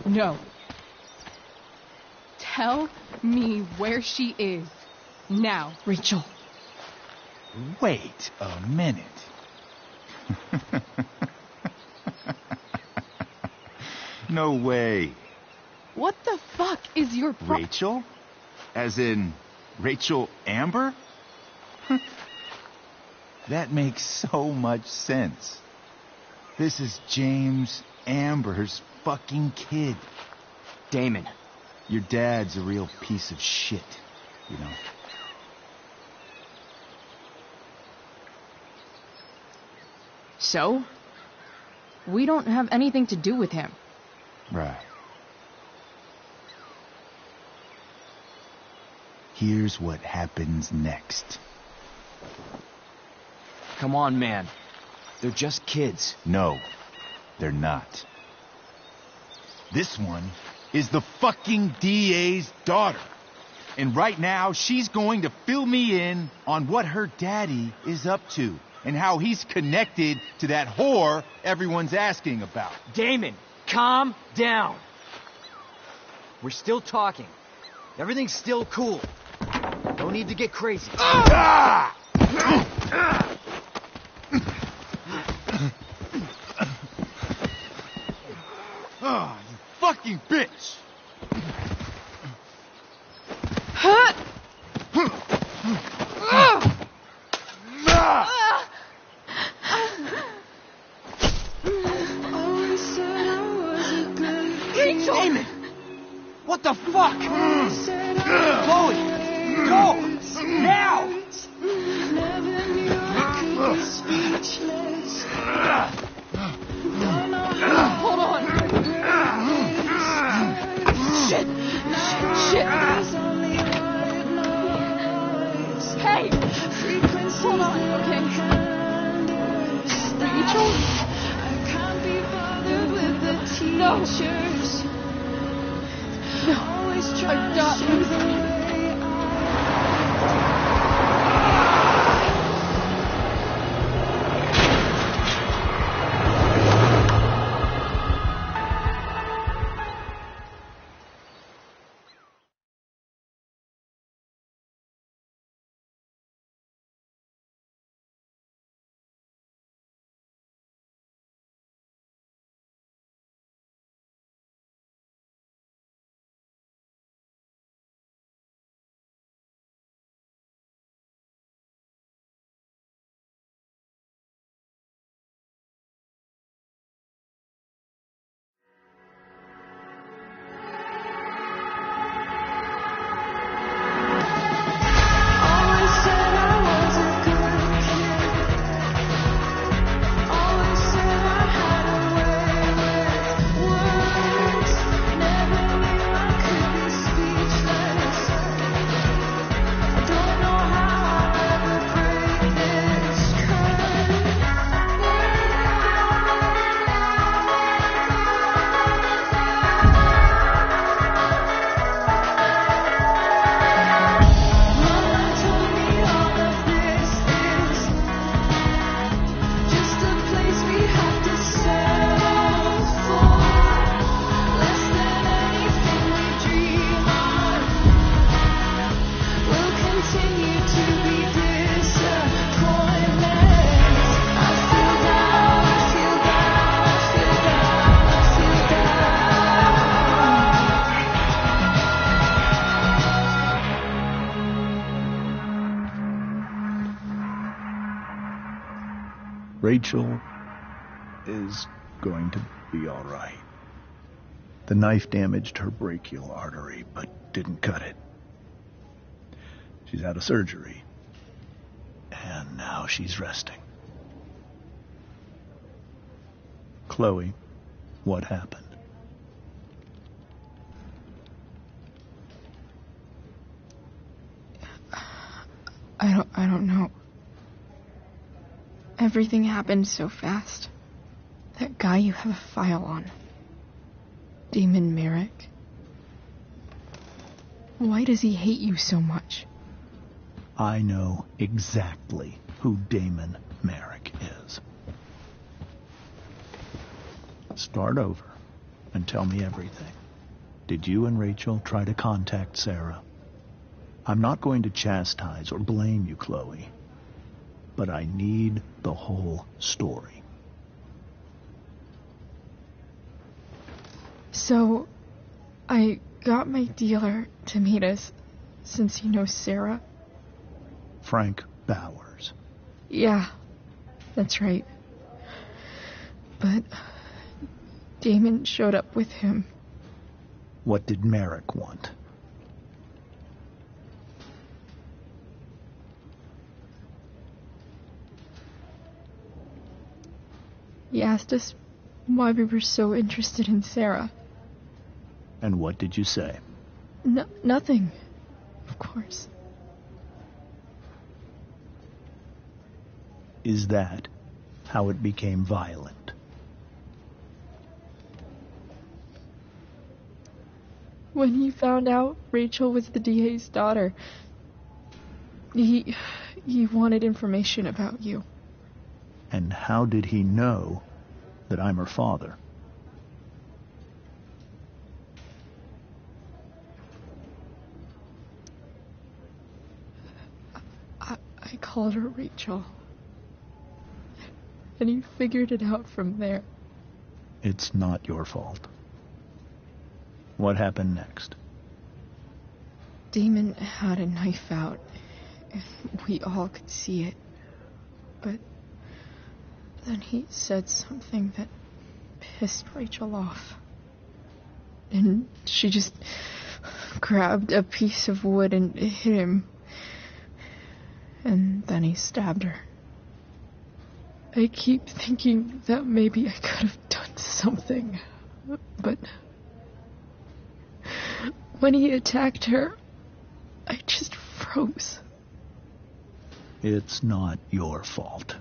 No. Tell me where she is. Now. Rachel. Wait a minute. No way. What the fuck is your Rachel? As in Rachel Amber? That makes so much sense. This is James Amber's fucking kid. Damon. Your dad's a real piece of shit, you know. So? We don't have anything to do with him. Right. Here's what happens next. Come on, man. They're just kids. No, they're not. This one is the fucking DA's daughter. And right now, she's going to fill me in on what her daddy is up to and how he's connected to that whore everyone's asking about. Damon, calm down. We're still talking. Everything's still cool. No need to get crazy. Ah! Oh, you fucking bitch! Damon! What the fuck? Chloe! Go! Now! Hold on. Shit. Shit. Hey! Hold on, okay? Rachel? No! No, I've got you. Rachel is going to be all right. The knife damaged her brachial artery, but didn't cut it. She's out of surgery, and now she's resting. Chloe, what happened? I don't know. Everything happened so fast. That guy you have a file on. Damon Merrick. Why does he hate you so much? I know exactly who Damon Merrick is. Start over and tell me everything. Did you and Rachel try to contact Sarah? I'm not going to chastise or blame you, Chloe, but I need the whole story. So, I got my dealer to meet us, since he knows Sarah. Frank Bowers. Yeah, that's right. But Damon showed up with him. What did Merrick want? He asked us why we were so interested in Sarah. And what did you say? Nothing, of course. Is that how it became violent? When he found out Rachel was the DA's daughter, he wanted information about you. And how did he know that I'm her father? I called her Rachel. And he figured it out from there. It's not your fault. What happened next? Damon had a knife out. We all could see it. But then he said something that pissed Rachel off. And she just grabbed a piece of wood and hit him. And then he stabbed her. I keep thinking that maybe I could have done something. But when he attacked her, I just froze. It's not your fault.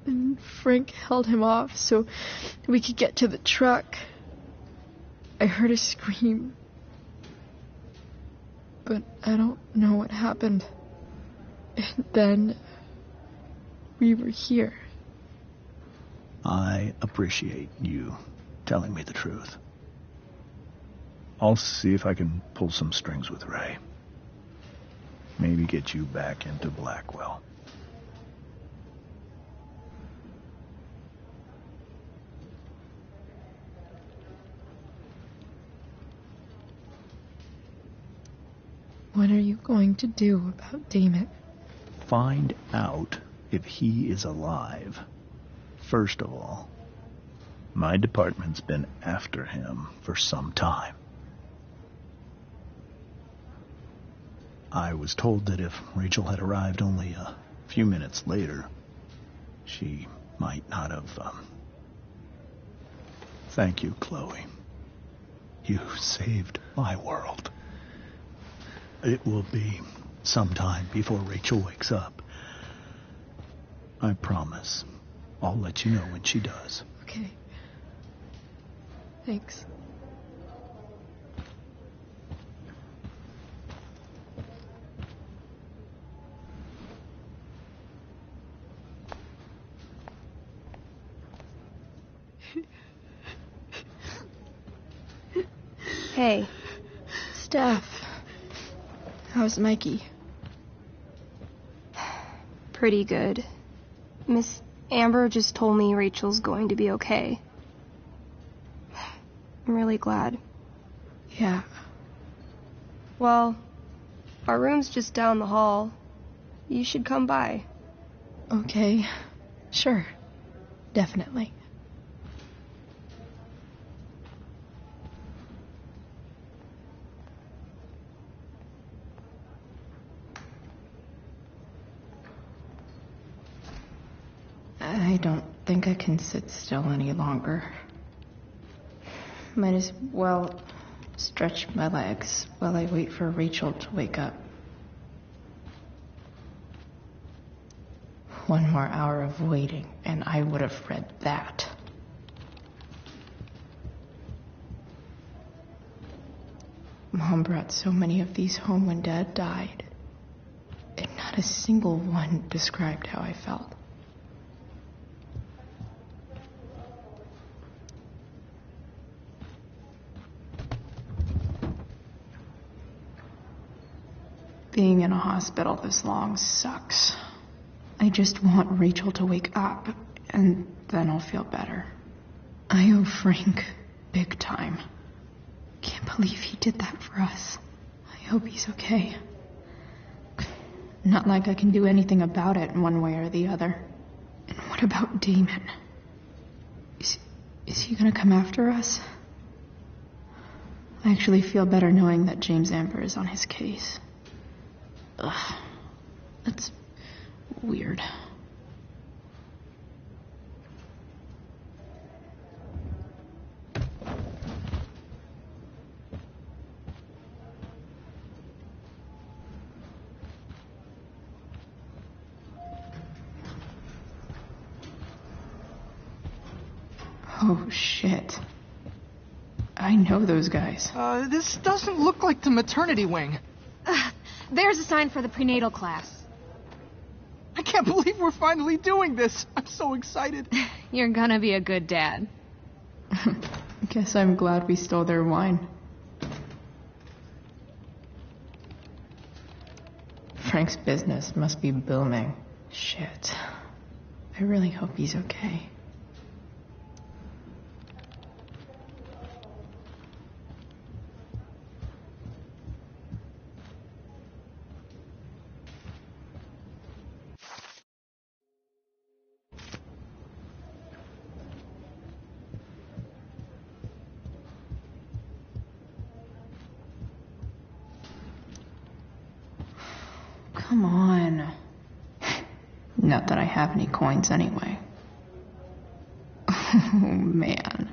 And Frank held him off so we could get to the truck. I heard a scream. But I don't know what happened. And then we were here. I appreciate you telling me the truth. I'll see if I can pull some strings with Ray. Maybe get you back into Blackwell. What are you going to do about Damon? Find out if he is alive. First of all, my department's been after him for some time. I was told that if Rachel had arrived only a few minutes later, she might not have... Thank you, Chloe. You saved my world. It will be some time before Rachel wakes up. I promise. I'll let you know when she does. Okay. Thanks. Hey. Steph. How's Mikey? Pretty good. Miss Amber just told me Rachel's going to be okay. I'm really glad. Yeah. Well, our room's just down the hall. You should come by. Okay. Sure. Definitely. I don't think I can sit still any longer. Might as well stretch my legs while I wait for Rachel to wake up. 1 more hour of waiting, and I would have read that. Mom brought so many of these home when Dad died, and not a single one described how I felt. Being in a hospital this long sucks. I just want Rachel to wake up, and then I'll feel better. I owe Frank big time. Can't believe he did that for us. I hope he's okay. Not like I can do anything about it in one way or the other. And what about Damon? Is he gonna come after us? I actually feel better knowing that James Amber is on his case. Ugh. That's weird. Oh, shit. I know those guys. This doesn't look like the maternity wing. There's a sign for the prenatal class. I can't believe we're finally doing this. I'm so excited. You're gonna be a good dad. Guess I'm glad we stole their wine. Frank's business must be booming. Shit. I really hope he's okay. Come on. Not that I have any coins anyway. Oh, man.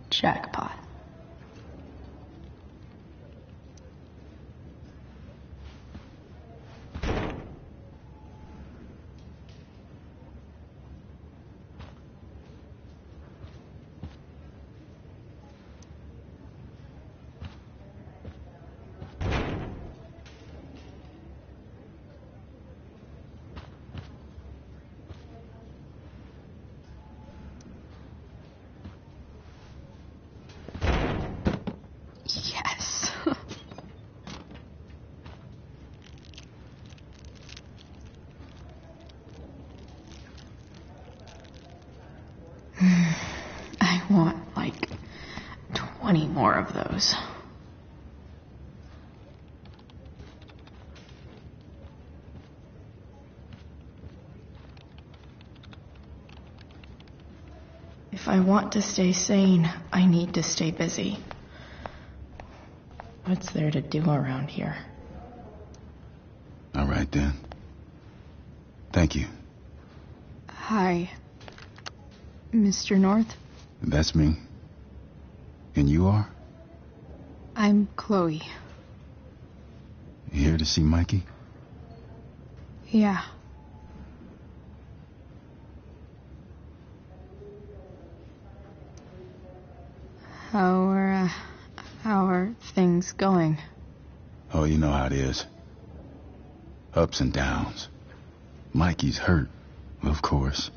Jackpot. Yes. I want like 20 more of those. If I want to stay sane, I need to stay busy. What's there to do around here? All right, then. Thank you. Hi, Mr. North. That's me. And you are? I'm Chloe. You here to see Mikey? Yeah. How are things going? Oh, you know how it is. Ups and downs. Mikey's hurt, of course.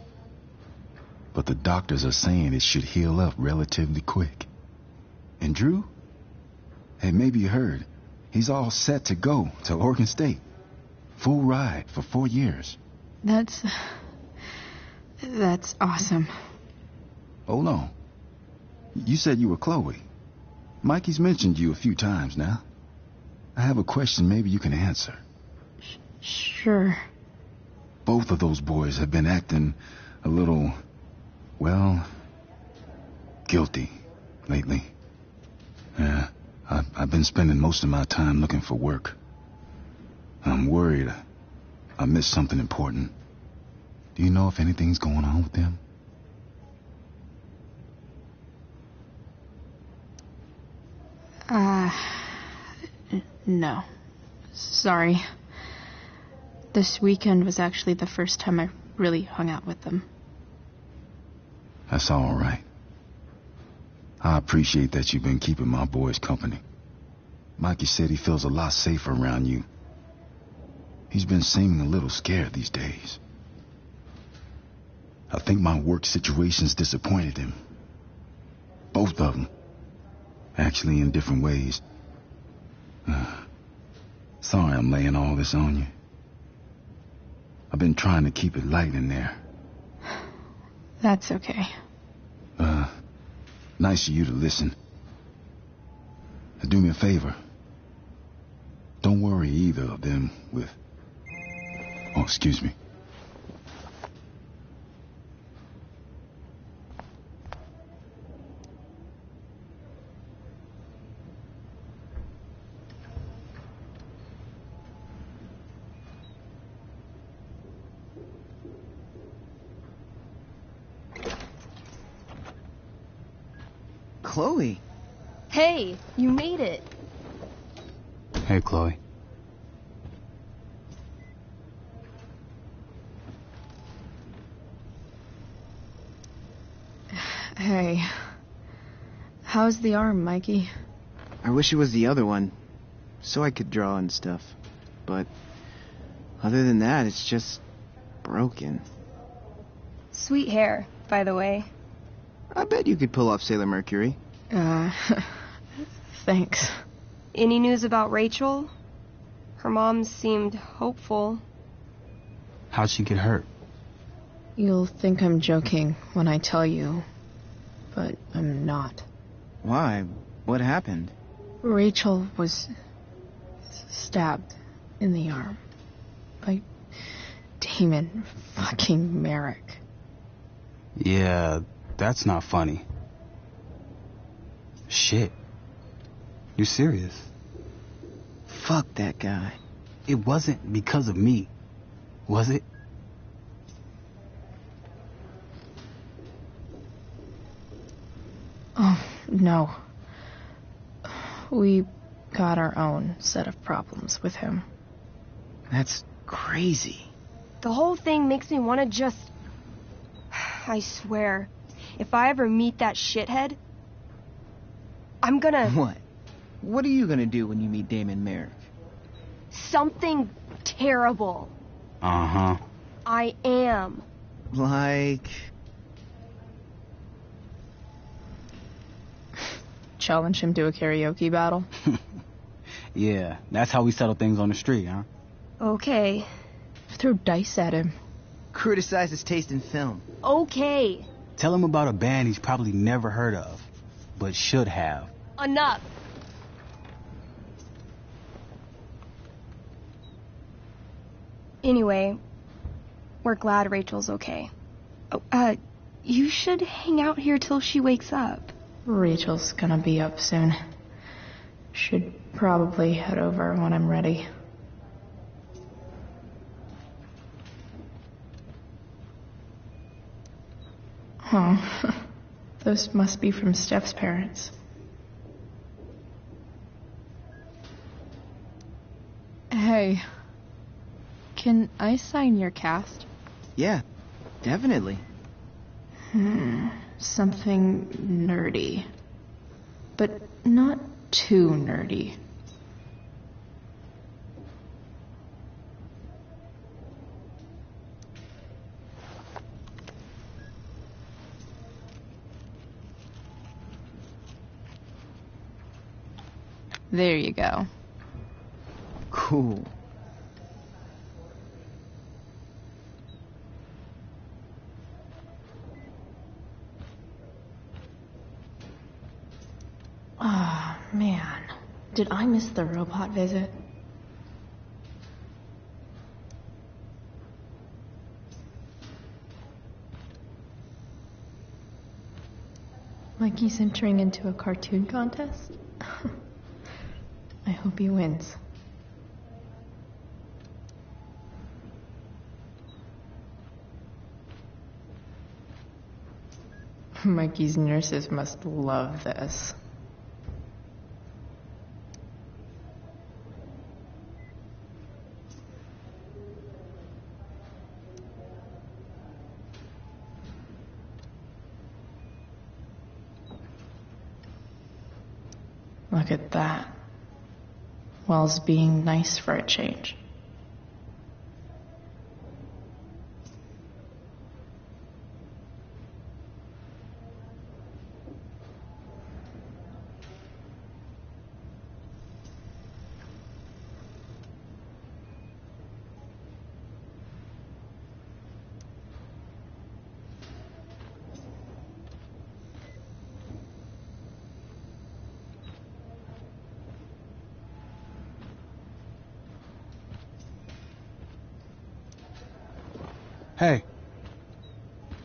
But the doctors are saying it should heal up relatively quick. And Drew? Hey, maybe you heard. He's all set to go to Oregon State. Full ride for 4 years. That's awesome. Hold on. You said you were Chloe. Mikey's mentioned you a few times now. I have a question maybe you can answer. Sure. Both of those boys have been acting a little Well, guilty lately. Yeah, I've been spending most of my time looking for work. I'm worried I missed something important. Do you know if anything's going on with them? No. Sorry. This weekend was actually the first time I really hung out with them. That's all right. I appreciate that you've been keeping my boys company. Mikey said he feels a lot safer around you. He's been seeming a little scared these days. I think my work situation's disappointed him. Both of them. Actually, in different ways. Sorry I'm laying all this on you. I've been trying to keep it light in there. That's okay. Nice of you to listen. Do me a favor. Don't worry either of them with... Oh, excuse me. Chloe. Hey, you made it. Hey, Chloe. Hey. How's the arm, Mikey? I wish it was the other one, so I could draw and stuff. But other than that, it's just broken. Sweet hair, by the way. I bet you could pull off Sailor Mercury. Thanks. Any news about Rachel? Her mom seemed hopeful. How'd she get hurt? You'll think I'm joking when I tell you, but I'm not. Why? What happened? Rachel was stabbed in the arm by Damon fucking Merrick. Yeah, that's not funny. Shit. You serious? Fuck that guy. It wasn't because of me, was it? Oh, no. We got our own set of problems with him. That's crazy. The whole thing makes me want to just... I swear, if I ever meet that shithead, I'm gonna... What? What are you gonna do when you meet Damon Merrick? Something terrible. Uh-huh. I am. Like... Challenge him to a karaoke battle? Yeah, that's how we settle things on the street, huh? Okay. Throw dice at him. Criticize his taste in film. Okay. Tell him about a band he's probably never heard of, but should have. Enough. Anyway, we're glad Rachel's okay. Oh, you should hang out here till she wakes up. Rachel's gonna be up soon. Should probably head over when I'm ready. Oh, those must be from Steph's parents. Hey, can I sign your cast? Yeah, definitely. Something nerdy. But not too nerdy. There you go. Cool. Ah, man. Did I miss the robot visit? Like he's entering into a cartoon contest? I hope he wins. Mikey's nurses must love this. Look at that. Wells being nice for a change. Hey,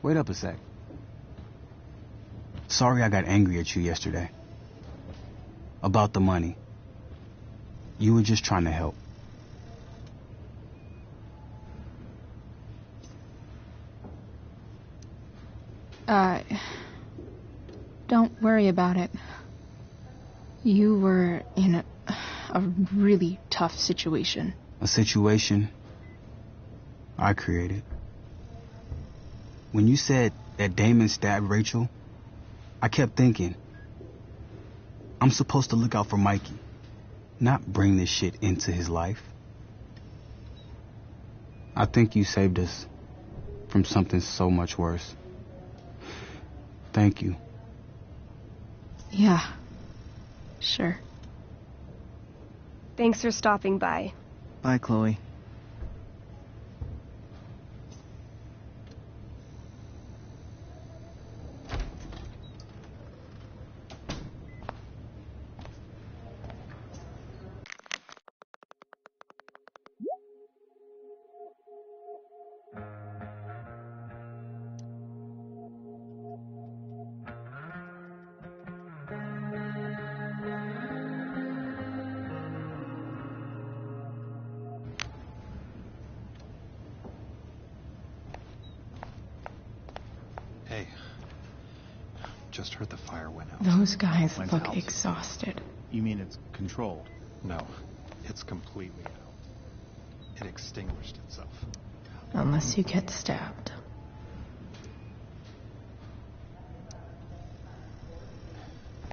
wait up a sec. Sorry I got angry at you yesterday. About the money. You were just trying to help. Don't worry about it. You were in a really tough situation. A situation I created. When you said that Damon stabbed Rachel, I kept thinking, I'm supposed to look out for Mikey, not bring this shit into his life. I think you saved us from something so much worse. Thank you. Yeah, sure. Thanks for stopping by. Bye, Chloe. Hey, just heard the fire went out. Those guys Went look out. exhausted. You mean it's controlled? No, it's completely out. It extinguished itself. Unless you get stabbed.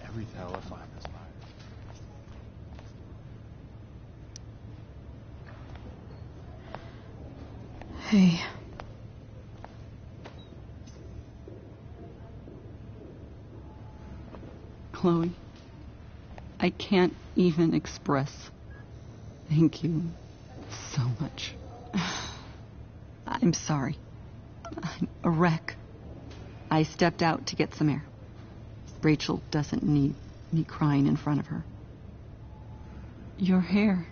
Every hell if I'm this fire. Hey. Chloe, I can't even express thank you so much. I'm sorry. I'm a wreck. I stepped out to get some air. Rachel doesn't need me crying in front of her. Your hair.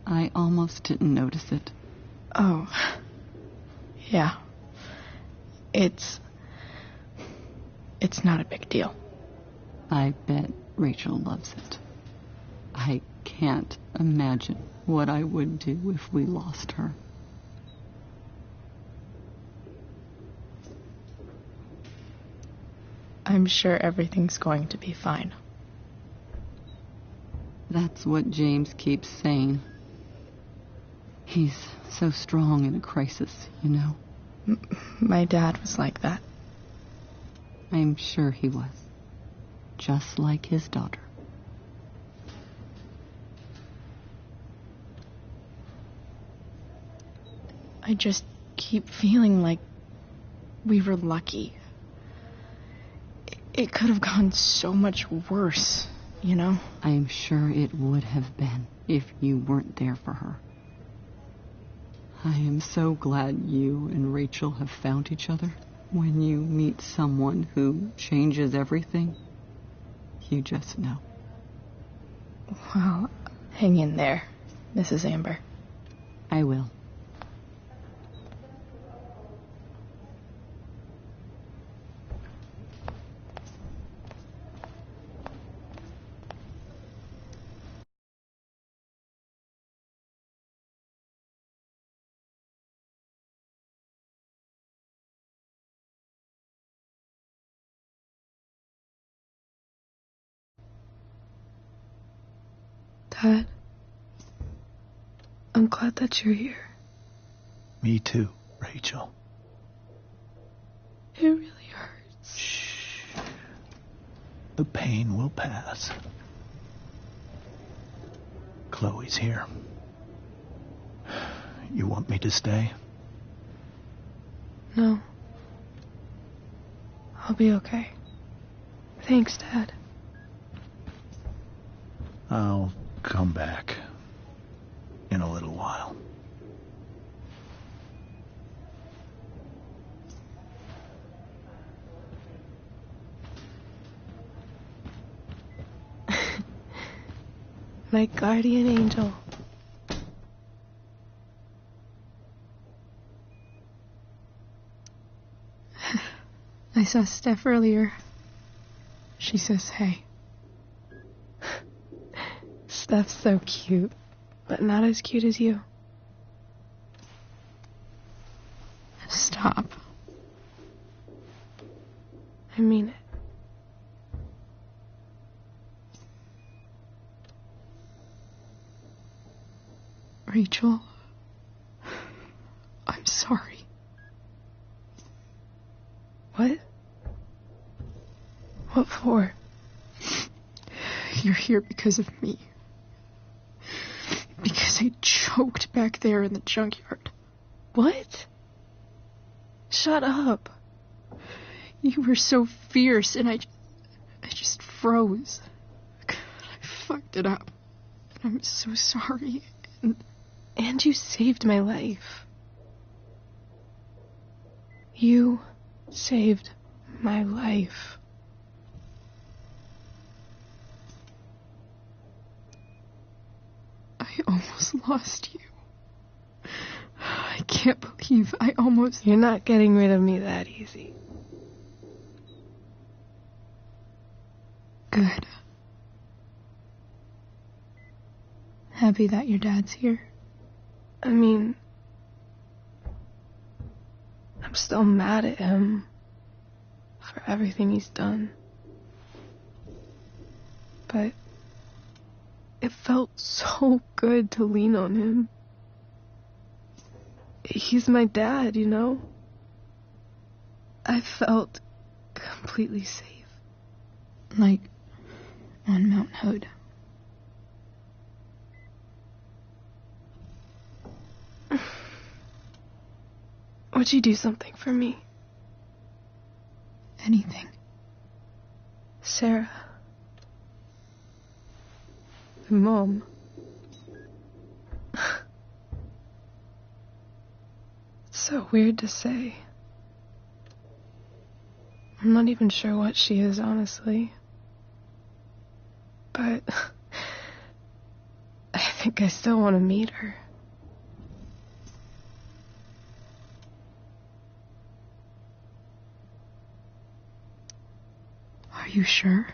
I almost didn't notice it. Oh. Yeah. It's not a big deal. I bet Rachel loves it. I can't imagine what I would do if we lost her. I'm sure everything's going to be fine. That's what James keeps saying. He's so strong in a crisis, you know. My dad was like that. I'm sure he was. Just like his daughter. I just keep feeling like we were lucky. It could have gone so much worse, you know? I'm sure it would have been if you weren't there for her. I am so glad you and Rachel have found each other. When you meet someone who changes everything, you just know. Well, hang in there, Mrs. Amber. I will. Dad, I'm glad that you're here. Me too, Rachel. It really hurts. Shh. The pain will pass. Chloe's here. You want me to stay? No. I'll be okay. Thanks, Dad. I'll come back in a little while. My guardian angel. I saw Steph earlier. She says hey. Steph's so cute, but not as cute as you. Stop. I mean it. Rachel, I'm sorry. What? What for? You're here because of me. Because I choked back there in the junkyard. What? Shut up. You were so fierce and I just froze. I fucked it up. And I'm so sorry. And you saved my life. You saved my life. I almost lost you. I can't believe I almost... You're not getting rid of me that easy. Good. Happy that your dad's here. I mean, I'm still mad at him for everything he's done. But it felt so good to lean on him. He's my dad, you know? I felt completely safe. Like on Mount Hood. Would you do something for me? Anything. Sarah. My mom. It's so weird to say. I'm not even sure what she is, honestly. But I think I still want to meet her. Are you sure?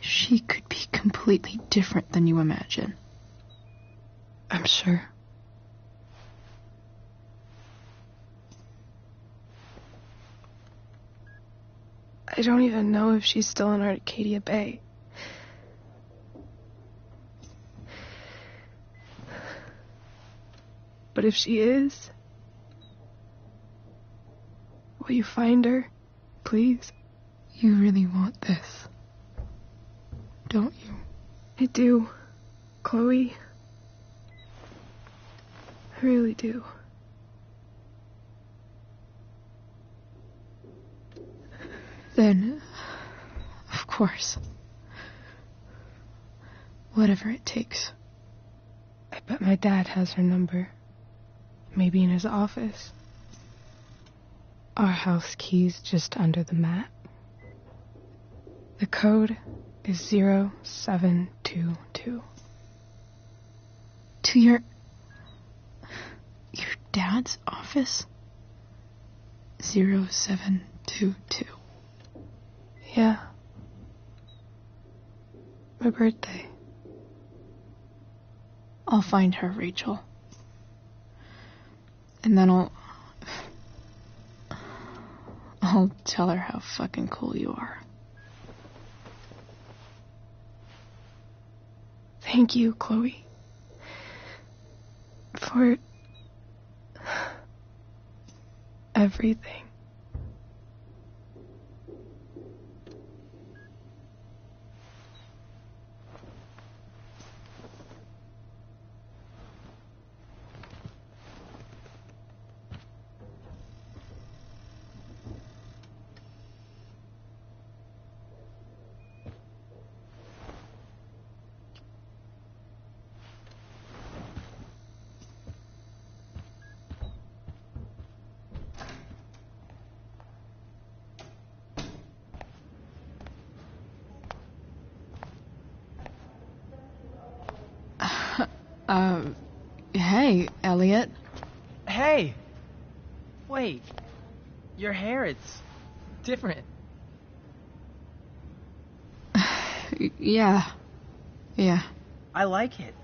She could be completely different than you imagine. I'm sure. I don't even know if she's still in Arcadia Bay. But if she is, will you find her, please? You really want this, don't you? I do, Chloe. I really do. Then, of course, whatever it takes. I bet my dad has her number. Maybe in his office. Our house key's just under the mat. The code is 0722. To your dad's office? 0722. Yeah. My birthday. I'll find her, Rachel. And then I'll tell her how fucking cool you are. Thank you, Chloe. For everything. Hey, Elliot. Hey! Wait. Your hair, it's different. Yeah. I like it.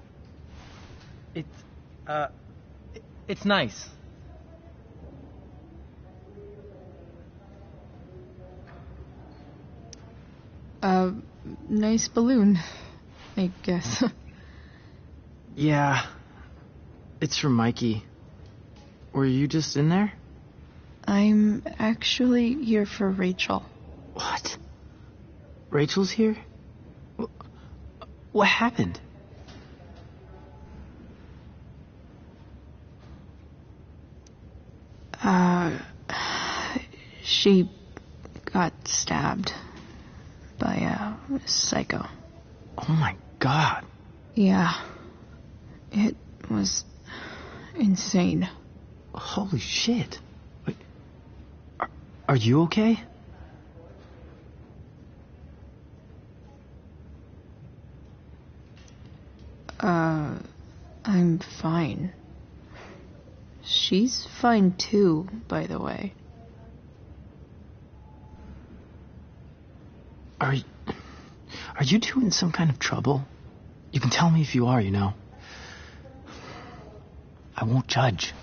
It's nice. Nice balloon, I guess. Yeah. It's from Mikey. Were you just in there? I'm actually here for Rachel. What? Rachel's here? What happened? She got stabbed by a psycho. Oh my god. Yeah. It was insane. Holy shit. Wait, are you okay? I'm fine. She's fine too, by the way. Are you two in some kind of trouble? You can tell me if you are, you know. I won't judge.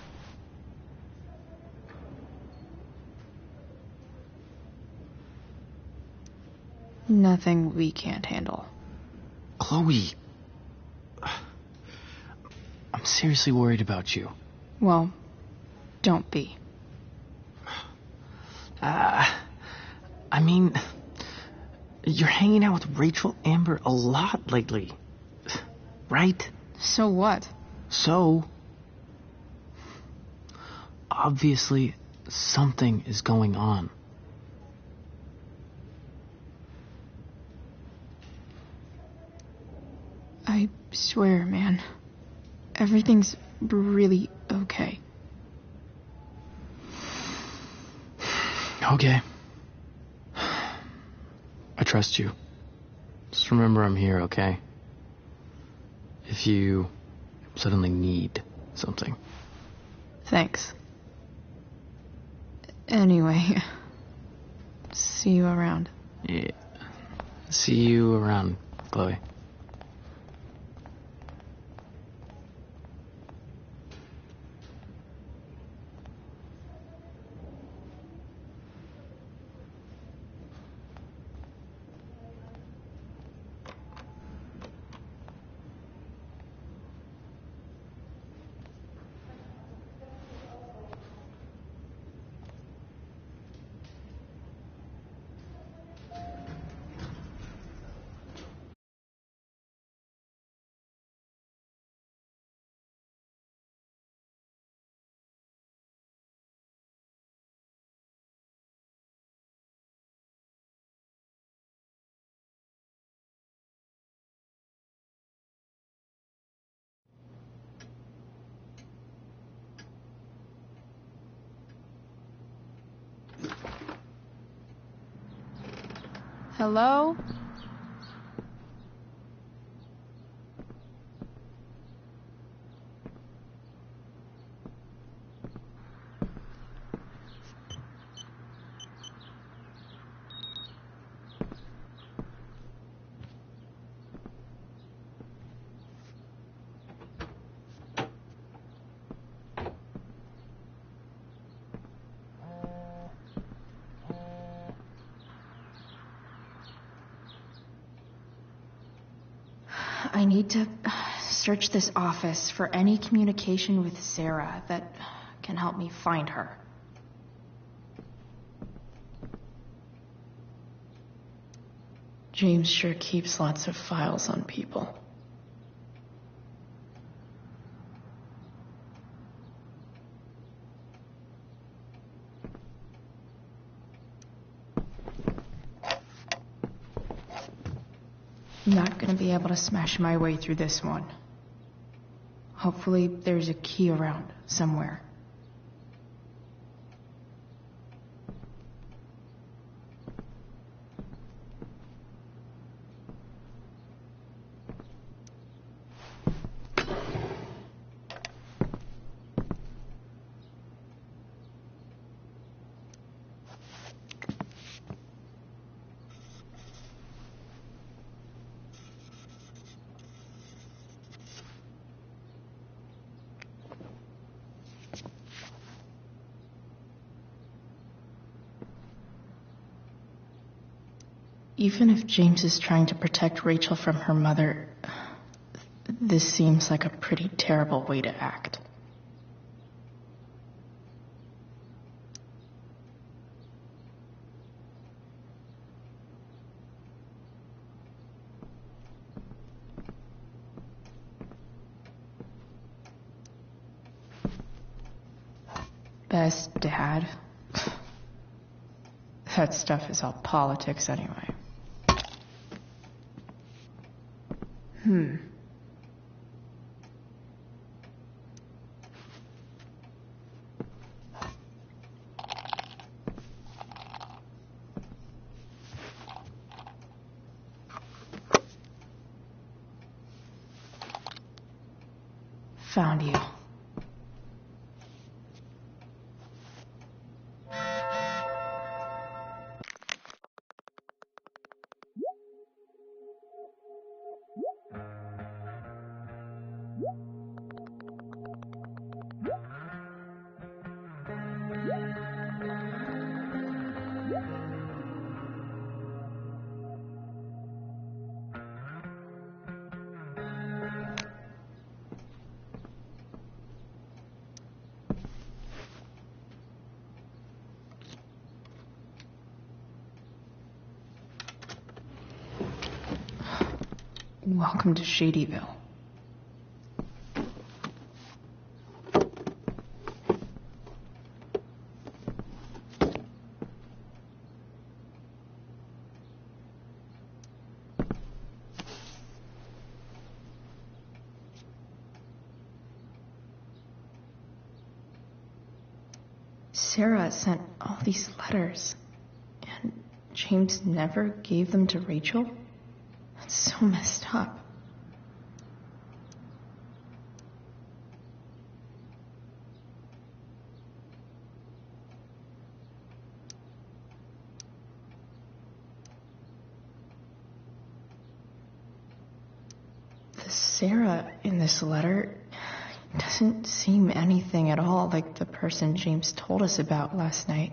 Nothing we can't handle. Chloe. I'm seriously worried about you. Well, don't be. I mean, you're hanging out with Rachel Amber a lot lately. Right? So what? So, obviously, something is going on. I swear, man. Everything's really okay. Okay. I trust you. Just remember I'm here, okay? If you suddenly need something. Thanks. Anyway, see you around. Yeah. See you around, Chloe. Hello? I need to search this office for any communication with Sarah that can help me find her. James sure keeps lots of files on people. Not gonna be able to smash my way through this one. Hopefully there's a key around somewhere. Even if James is trying to protect Rachel from her mother, this seems like a pretty terrible way to act. Best dad? That stuff is all politics anyway. Found you. Welcome to Shadyville. Sarah sent all these letters, and James never gave them to Rachel? That's so messed up. The Sarah in this letter doesn't seem anything at all like the person James told us about last night.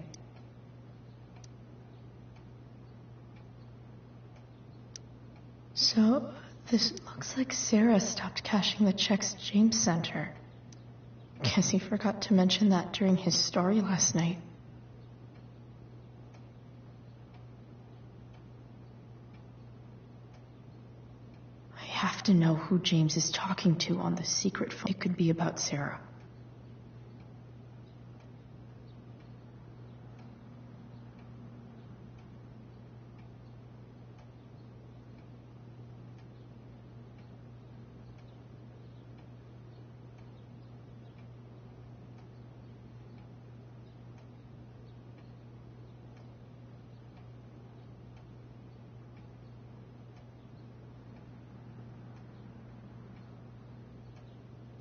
So, this looks like Sarah stopped cashing the checks James sent her. Guess he forgot to mention that during his story last night. I have to know who James is talking to on the secret phone. It could be about Sarah.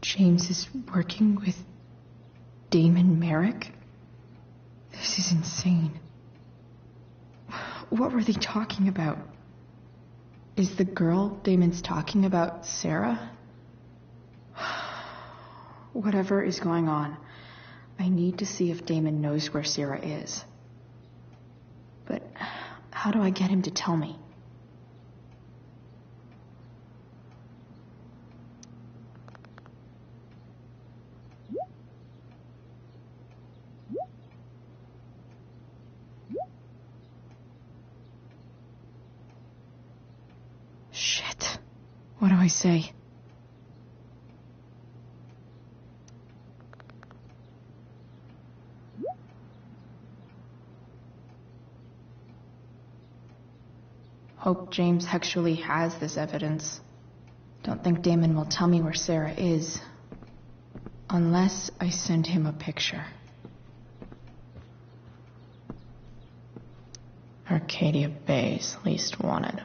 James is working with Damon Merrick? This is insane. What were they talking about? Is the girl Damon's talking about Sarah? Whatever is going on, I need to see if Damon knows where Sarah is. But how do I get him to tell me? What do I say? Hope James actually has this evidence. Don't think Damon will tell me where Sarah is. Unless I send him a picture. Arcadia Bay's least wanted.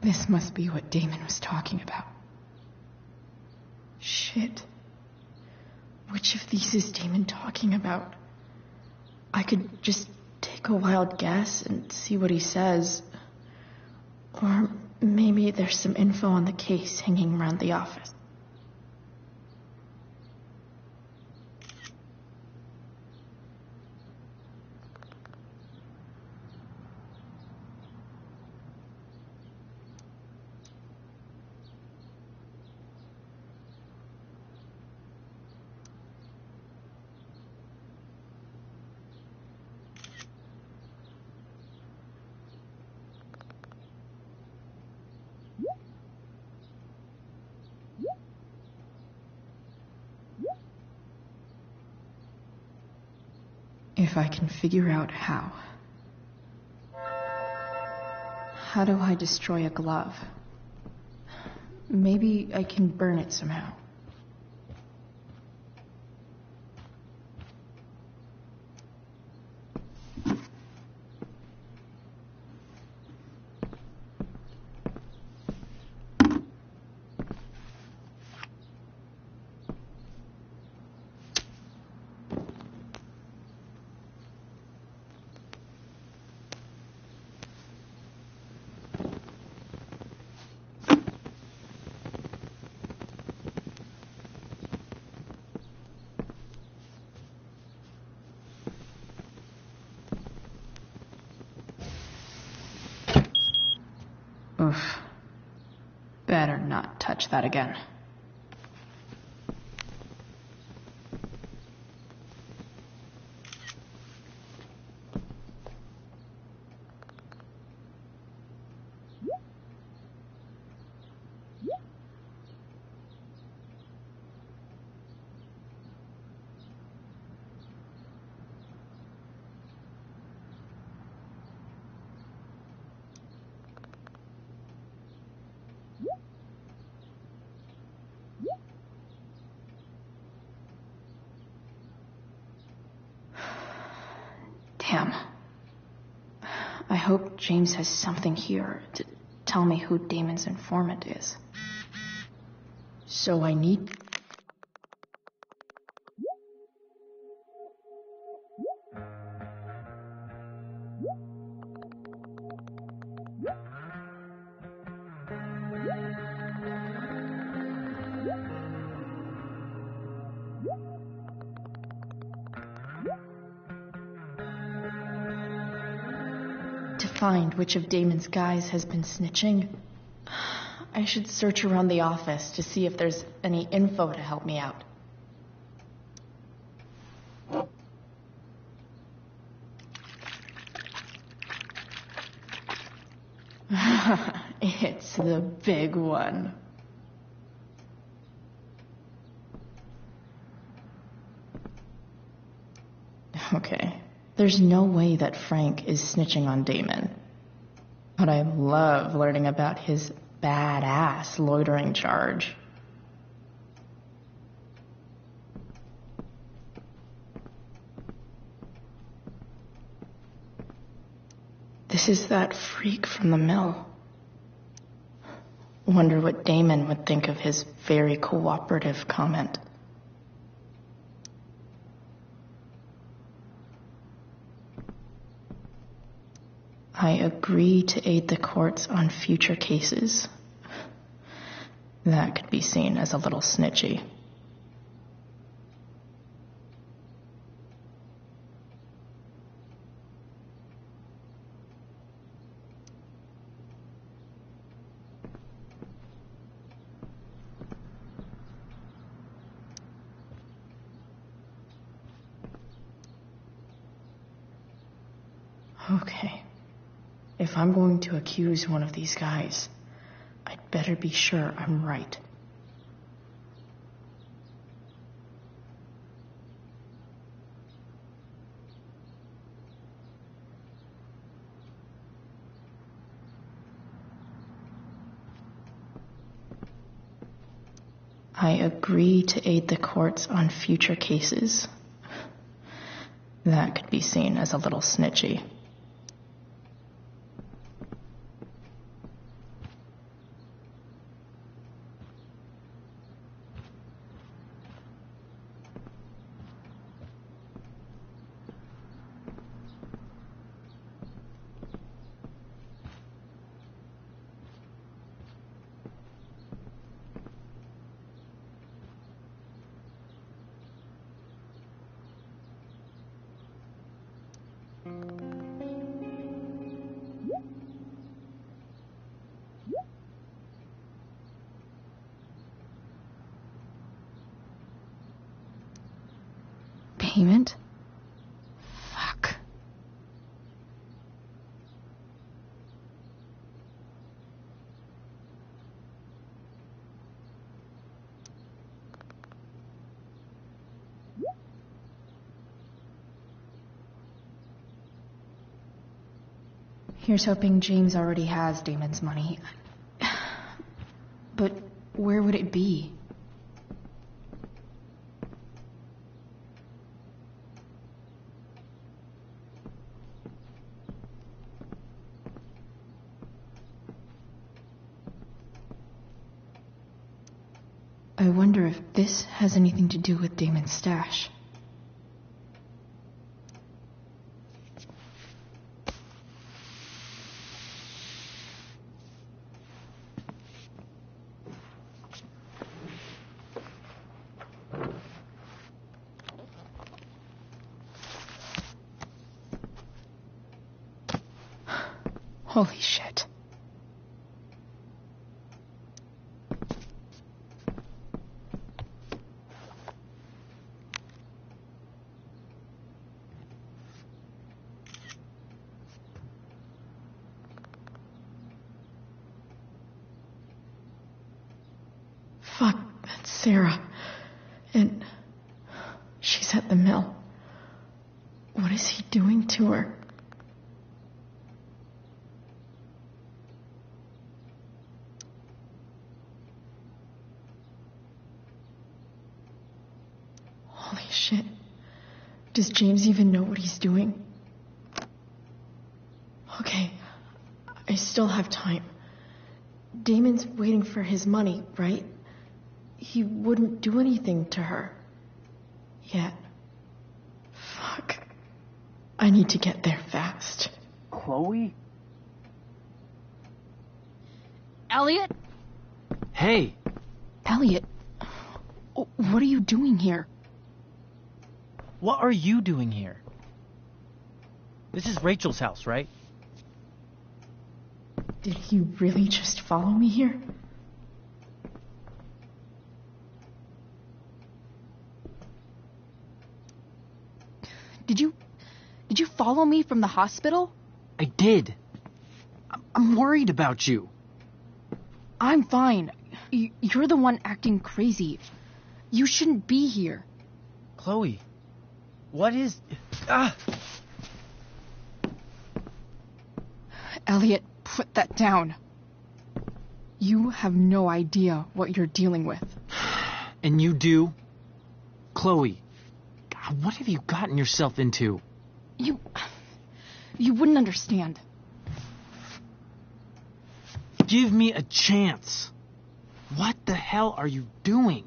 This must be what Damon was talking about. Shit. Which of these is Damon talking about? I could just take a wild guess and see what he says. Or maybe there's some info on the case hanging around the office. If I can figure out how. How do I destroy a glove? Maybe I can burn it somehow. Oof. Better not touch that again. Damn. I hope James has something here to tell me who Damon's informant is. So I need... to find which of Damon's guys has been snitching. I should search around the office to see if there's any info to help me out. It's the big one. Okay. There's no way that Frank is snitching on Damon. But I love learning about his badass loitering charge. This is that freak from the mill. Wonder what Damon would think of his very cooperative comment. I agree to aid the courts on future cases. That could be seen as a little snitchy. Okay. If I'm going to accuse one of these guys, I'd better be sure I'm right. I agree to aid the courts on future cases. That could be seen as a little snitchy. Payment? Fuck. Here's hoping James already has Damon's money. But where would it be? I wonder if this has anything to do with Damon's stash. Holy shit. Fuck, that's Sarah. And she's at the mill. What is he doing to her? Holy shit. Does James even know what he's doing? Okay, I still have time. Damon's waiting for his money, right? He wouldn't do anything to her. Yet. Fuck. I need to get there fast. Chloe? Elliot? Hey! Elliot, what are you doing here? What are you doing here? This is Rachel's house, right? Did he really just follow me here? Did you follow me from the hospital? I did. I'm worried about you. I'm fine. You're the one acting crazy. You shouldn't be here. Chloe, what is... Ah! Elliot, put that down. You have no idea what you're dealing with. And you do? Chloe, God, what have you gotten yourself into? You wouldn't understand. Give me a chance. What the hell are you doing?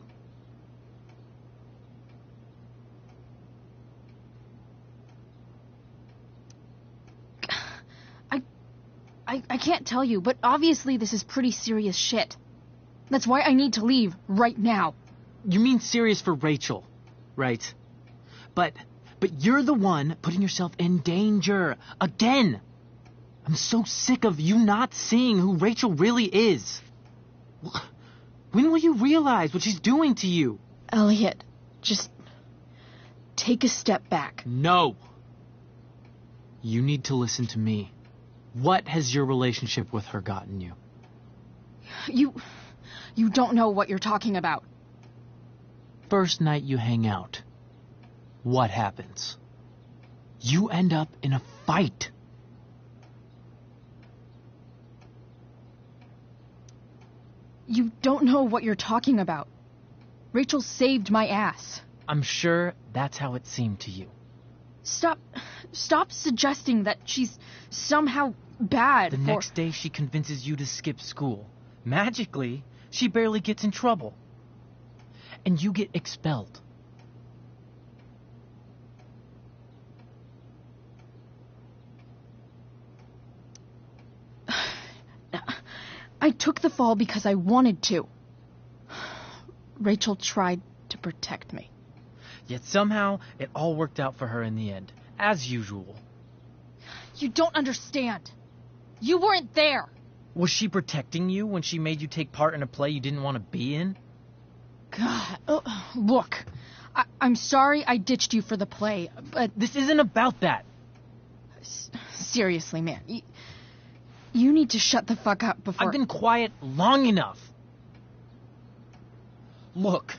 I can't tell you, but obviously this is pretty serious shit. That's why I need to leave right now. You mean serious for Rachel, right? But you're the one putting yourself in danger. Again! I'm so sick of you not seeing who Rachel really is. When will you realize what she's doing to you? Elliot, just take a step back. No. You need to listen to me. What has your relationship with her gotten you? You don't know what you're talking about. First night you hang out, what happens? You end up in a fight. You don't know what you're talking about. Rachel saved my ass. I'm sure that's how it seemed to you. Stop suggesting that she's somehow bad. The next day she convinces you to skip school. Magically, she barely gets in trouble. And you get expelled. I took the fall because I wanted to. Rachel tried to protect me. Yet somehow, it all worked out for her in the end, as usual. You don't understand. You weren't there. Was she protecting you when she made you take part in a play you didn't want to be in? God, look, I'm sorry I ditched you for the play, but... This isn't about that. Seriously, man. You need to shut the fuck up before... I've been quiet long enough. Look,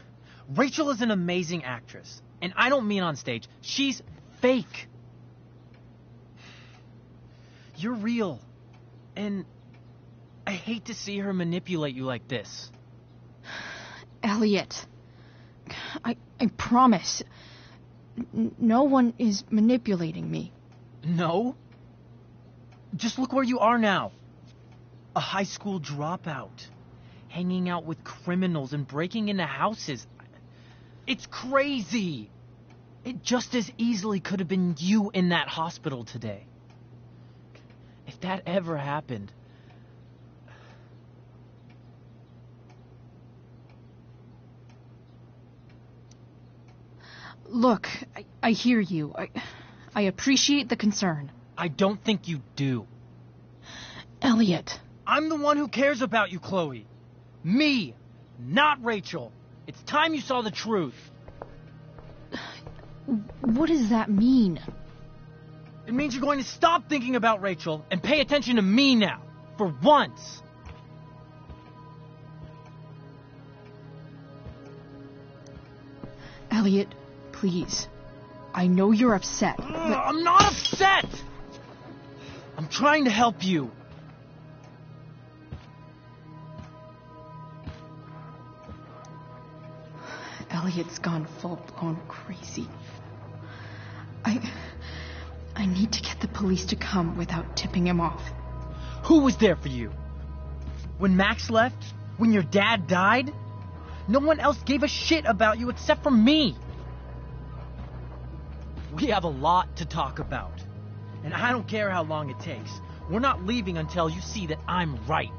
Rachel is an amazing actress. And I don't mean on stage. She's fake. You're real. And I hate to see her manipulate you like this. Elliot, I promise, no one is manipulating me. No? Just look where you are now. A high school dropout. Hanging out with criminals and breaking into houses. It's crazy. It just as easily could have been you in that hospital today. If that ever happened... Look, I hear you. I appreciate the concern. I don't think you do. Elliot. I'm the one who cares about you, Chloe. Me, not Rachel. It's time you saw the truth. What does that mean? It means you're going to stop thinking about Rachel and pay attention to me now. For once. Elliot, please. I know you're upset, but... I'm not upset! I'm trying to help you. Elliot's gone full-blown crazy. I need to get the police to come without tipping him off. Who was there for you? When Max left? When your dad died? No one else gave a shit about you except for me. We have a lot to talk about. And I don't care how long it takes. We're not leaving until you see that I'm right.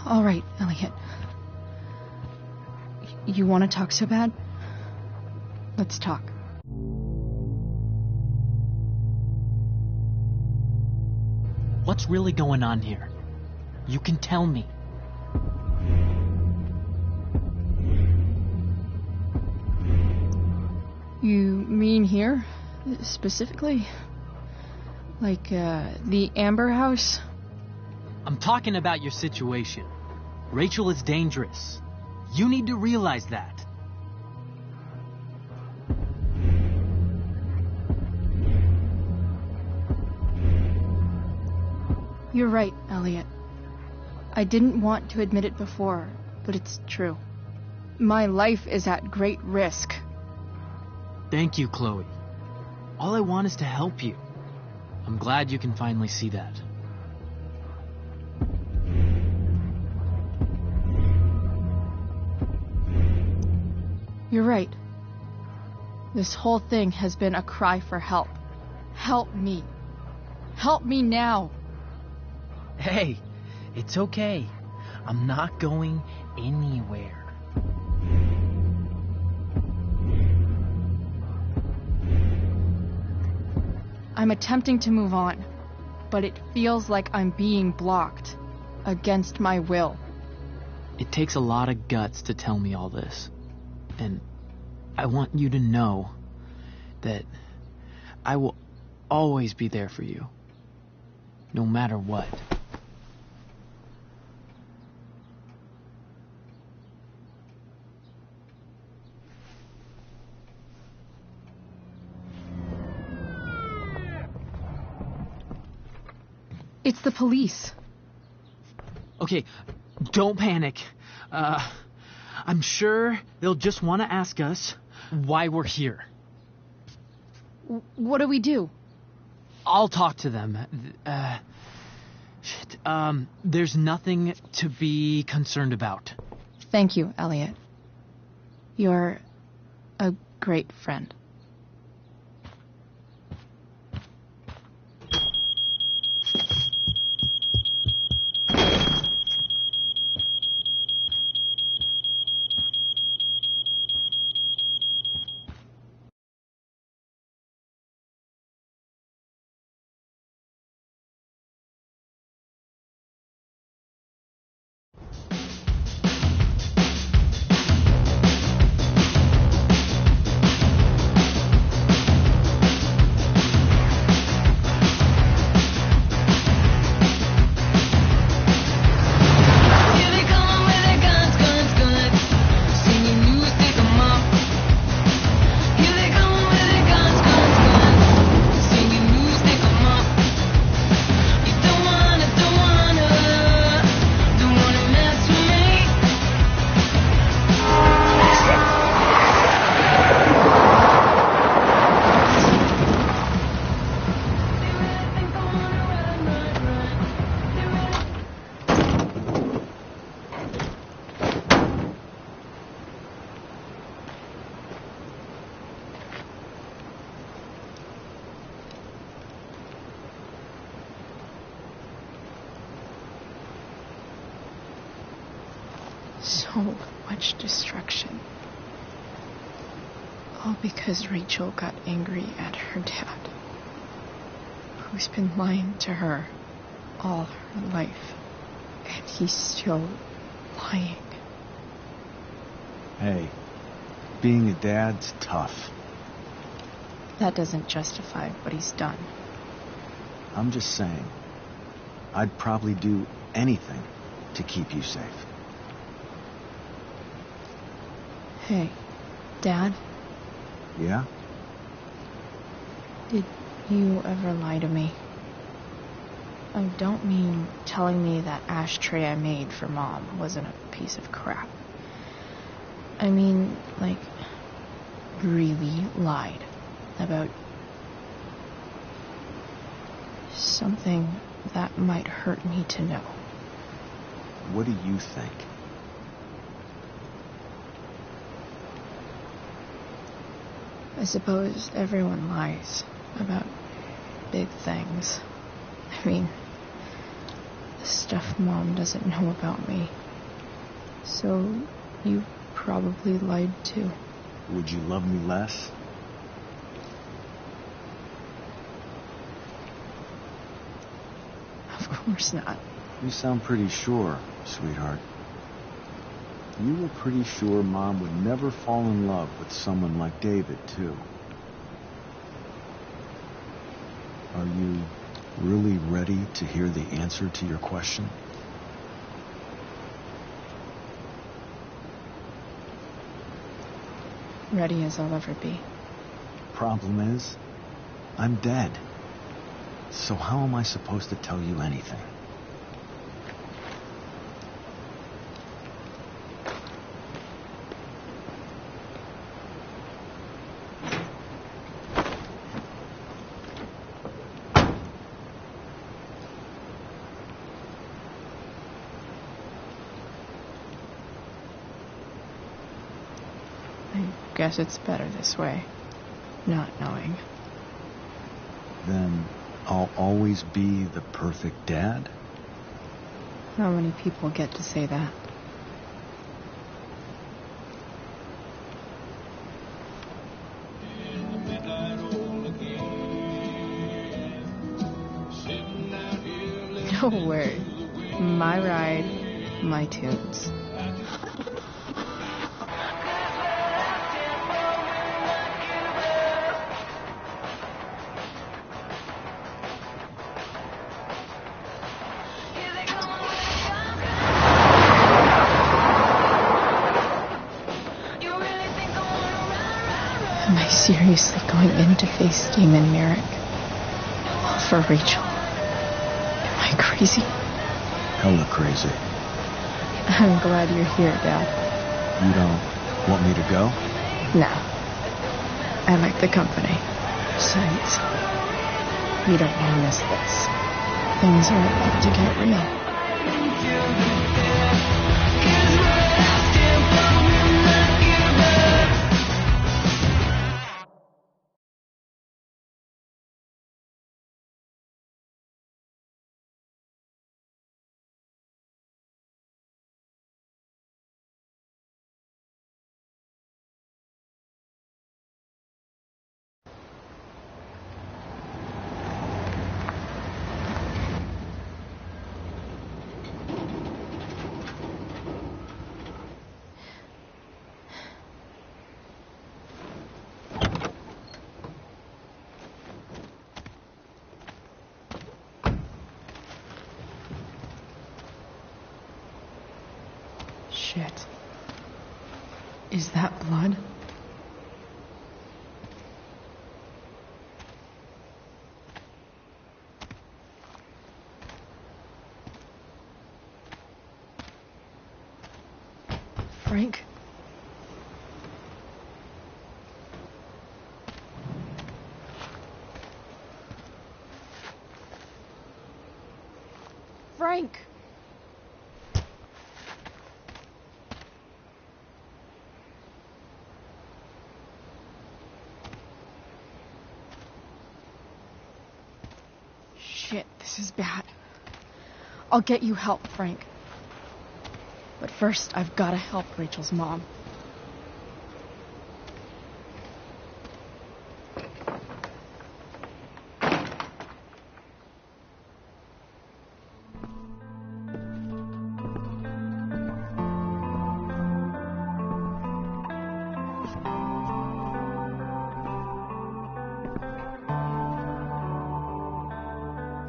All right, Elliot. You want to talk so bad? Let's talk. What's really going on here? You can tell me. You mean here? Specifically? Like, the Amber House? I'm talking about your situation. Rachel is dangerous. You need to realize that. You're right, Elliot. I didn't want to admit it before, but it's true. My life is at great risk. Thank you, Chloe. All I want is to help you. I'm glad you can finally see that. You're right. This whole thing has been a cry for help. Help me. Help me now. Hey, it's okay. I'm not going anywhere. I'm attempting to move on, but it feels like I'm being blocked against my will. It takes a lot of guts to tell me all this. And I want you to know that I will always be there for you, no matter what. It's the police. Okay, don't panic. I'm sure they'll just want to ask us why we're here. What do we do? I'll talk to them. There's nothing to be concerned about. Thank you, Elliot. You're a great friend. So much destruction. All because Rachel got angry at her dad, who's been lying to her all her life. And he's still lying. Hey, being a dad's tough. That doesn't justify what he's done. I'm just saying, I'd probably do anything to keep you safe. Hey, Dad? Yeah? Did you ever lie to me? I don't mean telling me that ashtray I made for Mom wasn't a piece of crap. I mean, like, really lied about something that might hurt me to know. What do you think? I suppose everyone lies about big things. I mean, the stuff Mom doesn't know about me. So you probably lied too. Would you love me less? Of course not. You sound pretty sure, sweetheart. You were pretty sure Mom would never fall in love with someone like David, too. Are you really ready to hear the answer to your question? Ready as I'll ever be. Problem is, I'm dead. So how am I supposed to tell you anything? Guess it's better this way, not knowing. Then I'll always be the perfect dad? How many people get to say that? Don't worry. My ride, my tunes. Am I seriously going in to face Damon Merrick? All for Rachel? Am I crazy? Hella crazy. I'm glad you're here, Dad. You don't want me to go? No. I like the company. Besides, you don't want to miss this. Things are about to get real. Shit. Is that blood? Frank? Frank! Shit, this is bad. I'll get you help, Frank. But first, I've got to help Rachel's mom.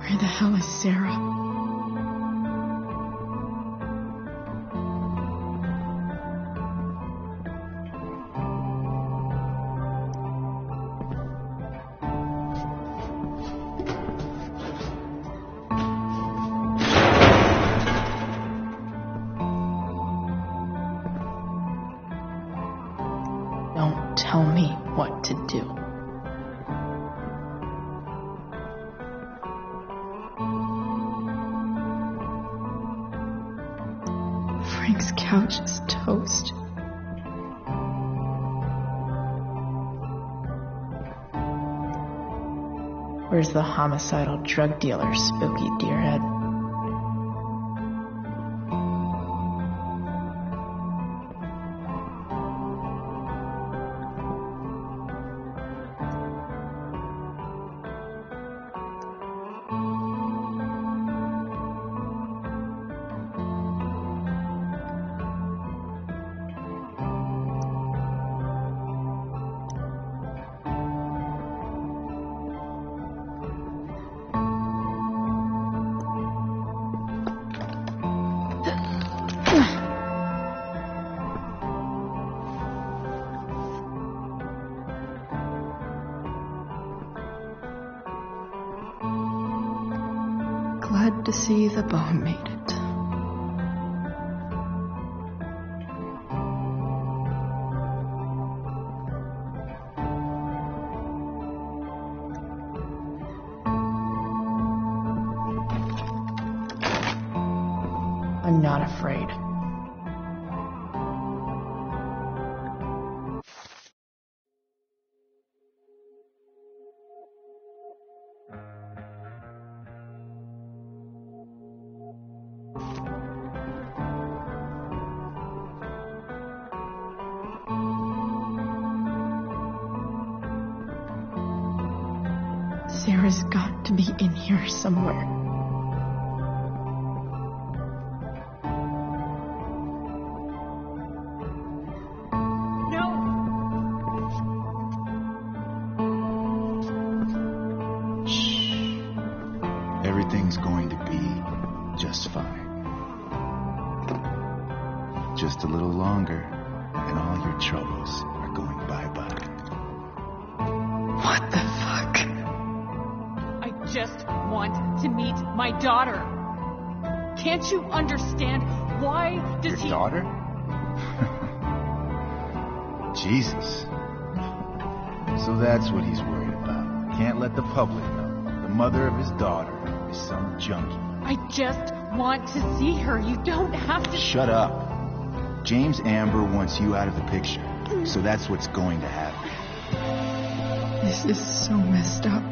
Where the hell is Sarah? Don't tell me what to do. Frank's couch is toast. Where's the homicidal drug dealer, Spooky Deerhead? Glad to see the bone made it. I'm not afraid. to be in here somewhere. Everything's going to be just fine. Just a little longer, and all your troubles are going bye-bye. What the fuck? I just want to meet my daughter. Can't you understand? Why does Your daughter? Jesus. So that's what he's worried about. Can't let the public know. The mother of his daughter is some junkie. I just want to see her. You don't have to... Shut up. James Amber wants you out of the picture. So that's what's going to happen. This is so messed up.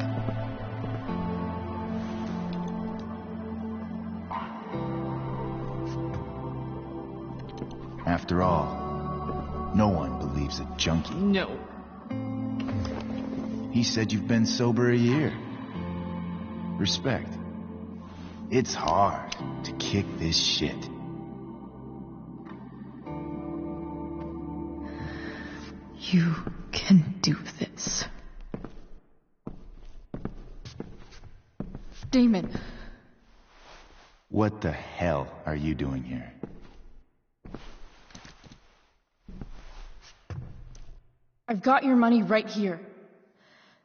After all, no one believes a junkie. No. He said you've been sober a year. Respect. It's hard to kick this shit. You can do this. Damon. What the hell are you doing here? I've got your money right here.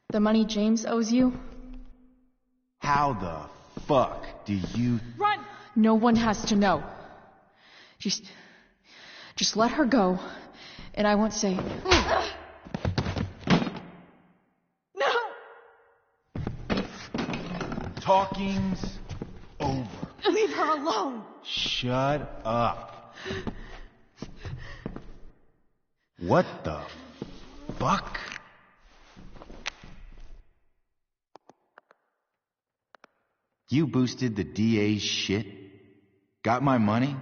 The money James owes you. How the fuck do you... Run! No one has to know. Just let her go, and I won't say... No! Talking's over. Leave her alone! Shut up. What the fuck? You boosted the DA's shit? Got my money?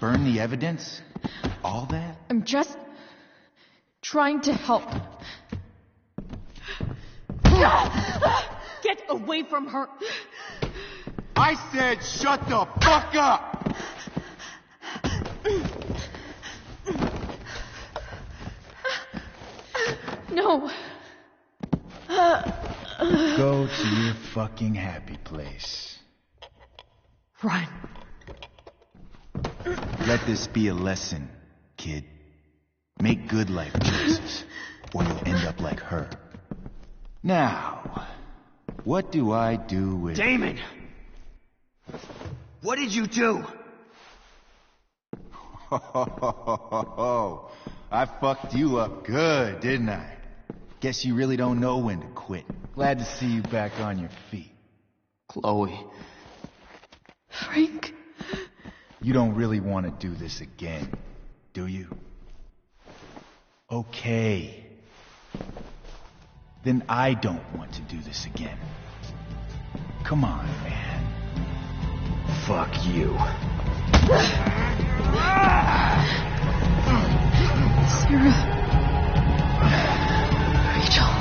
Burned the evidence? All that? I'm just trying to help. Get away from her! I said shut the fuck up! No. Go to your fucking happy place. Run. Let this be a lesson, kid. Make good life choices, or you'll end up like her. Now, what do I do with... Damon! What did you do? I fucked you up good, didn't I? Guess you really don't know when to quit. Glad to see you back on your feet. Chloe. Frank. You don't really want to do this again, do you? Okay. Then I don't want to do this again. Come on, man. Fuck you. Sarah. Rachel.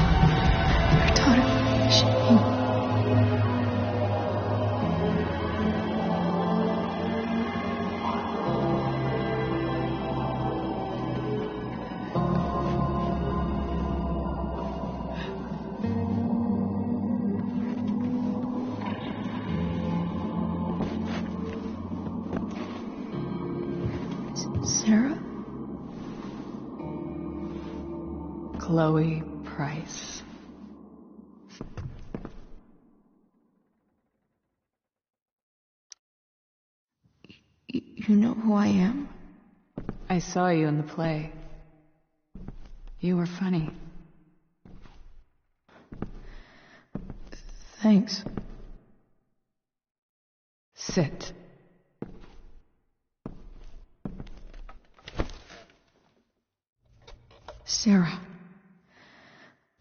Your daughter. Shane. Sarah? Chloe Price. You know who I am? I saw you in the play. You were funny. Thanks. Sit. Sarah,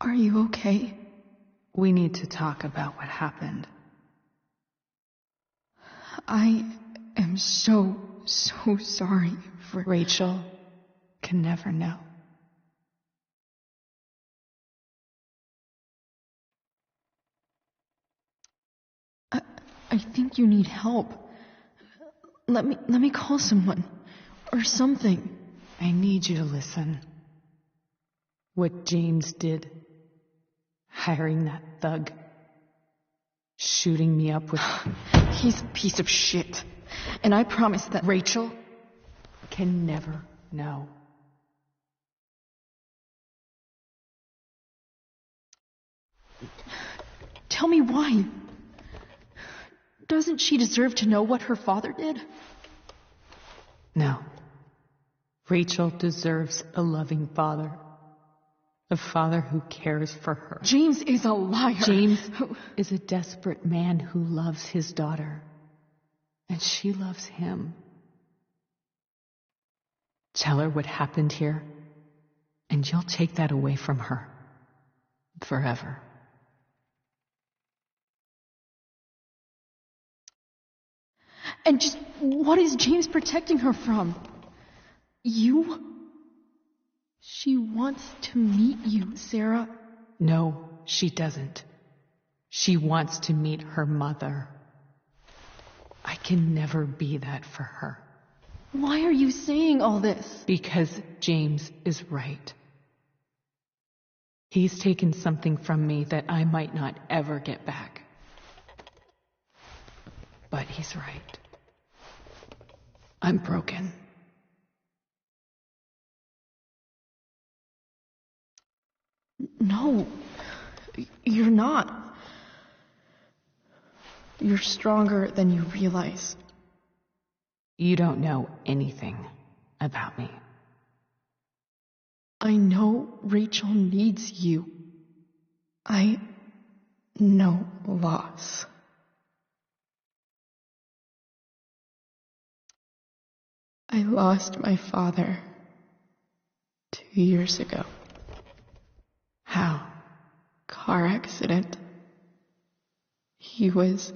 are you okay? We need to talk about what happened. I am so sorry for... Rachel can never know. I think you need help. Let me call someone. Or something. I need you to listen. What James did. Hiring that thug. Shooting me up with... He's a piece of shit. And I promise that... Rachel can never know. Tell me why. Doesn't she deserve to know what her father did? No. Rachel deserves a loving father. A father who cares for her. James is a liar. James is a desperate man who loves his daughter. And she loves him. Tell her what happened here, and you'll take that away from her. Forever. And just what is James protecting her from? You? She wants to meet you, Sarah. No, she doesn't. She wants to meet her mother. I can never be that for her. Why are you saying all this? Because James is right. He's taken something from me that I might not ever get back. But he's right. I'm broken. No, you're not. You're stronger than you realize. You don't know anything about me. I know Rachel needs you. I know loss. I lost my father 2 years ago. How? Car accident. He was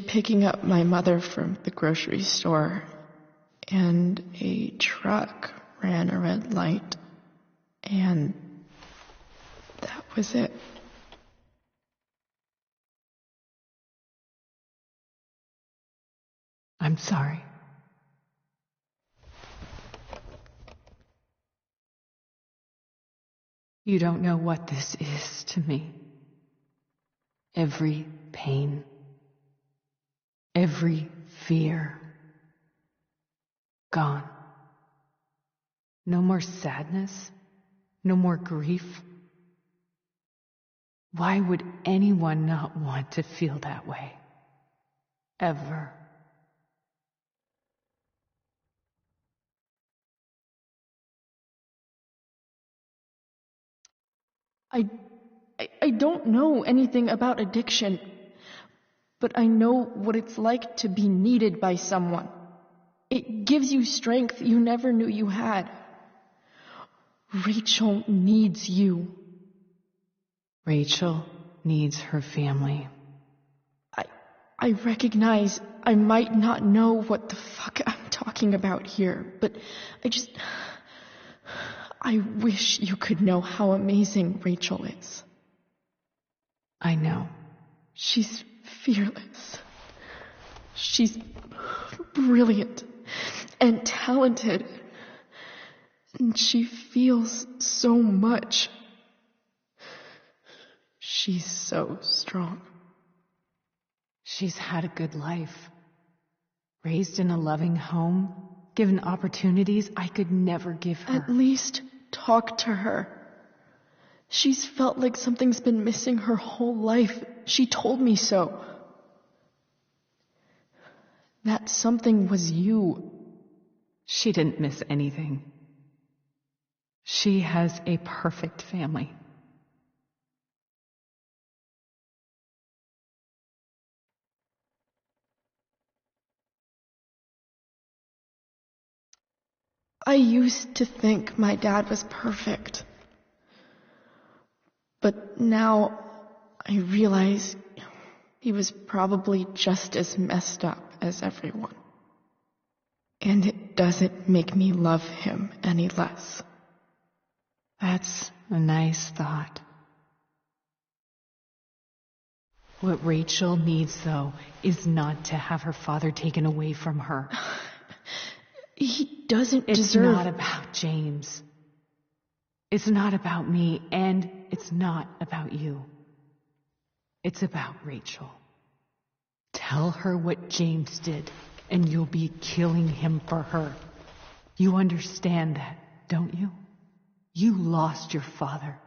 picking up my mother from the grocery store, and a truck ran a red light, and that was it. I'm sorry. You don't know what this is to me. Every pain, every fear, gone. No more sadness, no more grief. Why would anyone not want to feel that way? Ever. I don't know anything about addiction, but I know what it's like to be needed by someone. It gives you strength you never knew you had. Rachel needs you. Rachel needs her family. I recognize I might not know what the fuck I'm talking about here, but I wish you could know how amazing Rachel is. I know. She's fearless. She's brilliant and talented. And she feels so much. She's so strong. She's had a good life. Raised in a loving home, given opportunities I could never give her. At least talk to her. She's felt like something's been missing her whole life. She told me so. That something was you. She didn't miss anything. She has a perfect family. I used to think my dad was perfect. But now I realize he was probably just as messed up as everyone. And it doesn't make me love him any less. That's a nice thought. What Rachel needs, though, is not to have her father taken away from her. He doesn't It's deserve... not about James. It's not about me, and it's not about you. It's about Rachel. Tell her what James did, and you'll be killing him for her. You understand that, don't you? You lost your father.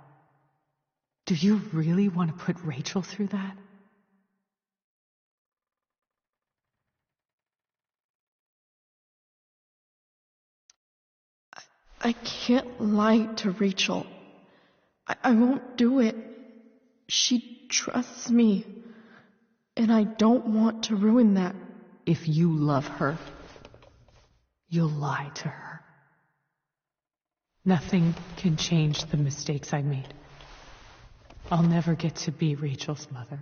Do you really want to put Rachel through that? I can't lie to Rachel. I won't do it. She trusts me. And I don't want to ruin that. If you love her, you'll lie to her. Nothing can change the mistakes I made. I'll never get to be Rachel's mother.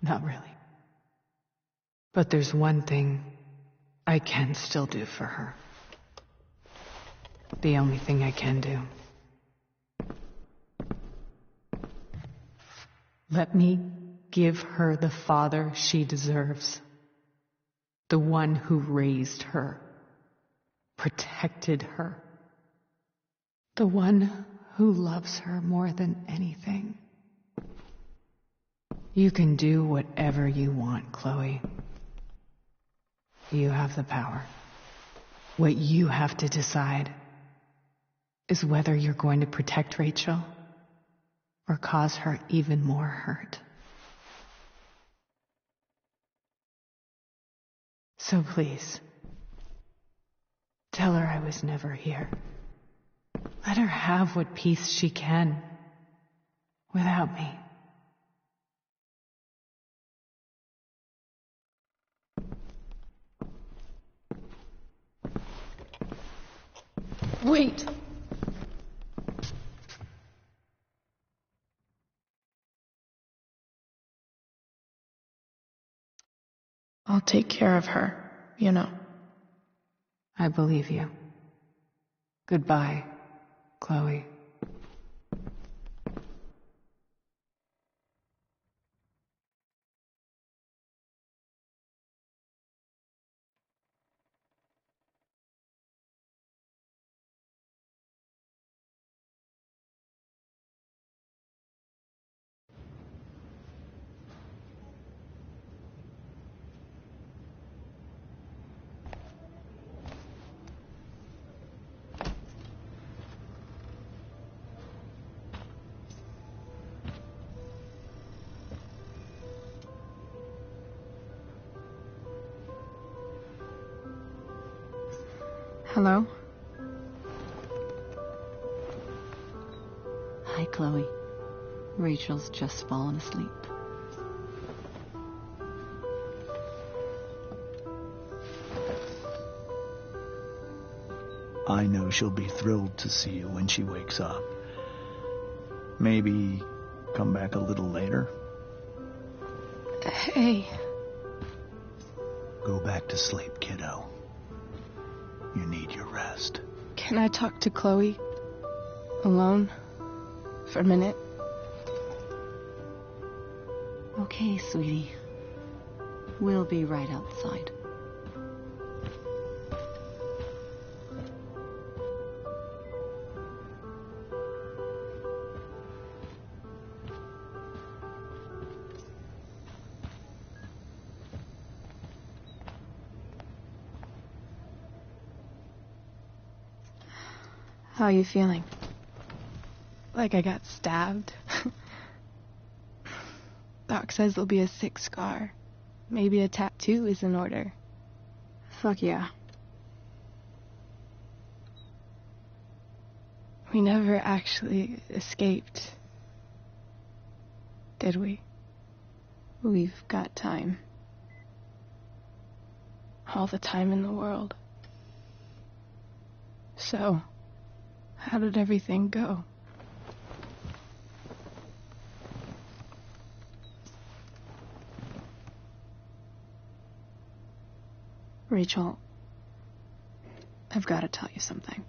Not really. But there's one thing I can still do for her. The only thing I can do. Let me give her the father she deserves. The one who raised her, protected her. The one who loves her more than anything. You can do whatever you want, Chloe. You have the power. What you have to decide is whether you're going to protect Rachel or cause her even more hurt. So please, tell her I was never here. Let her have what peace she can without me. Wait! I'll take care of her, you know. I believe you. Goodbye, Chloe. Hello? Hi, Chloe. Rachel's just fallen asleep. I know she'll be thrilled to see you when she wakes up. Maybe come back a little later? Hey. Go back to sleep, kiddo. You need your rest. Can I talk to Chloe? Alone? For a minute? Okay, sweetie. We'll be right outside. How are you feeling? Like I got stabbed? Doc says there'll be a sick scar. Maybe a tattoo is in order. Fuck yeah. We never actually escaped, did we? We've got time. All the time in the world. So, how did everything go? Rachel, I've got to tell you something.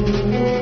Bye.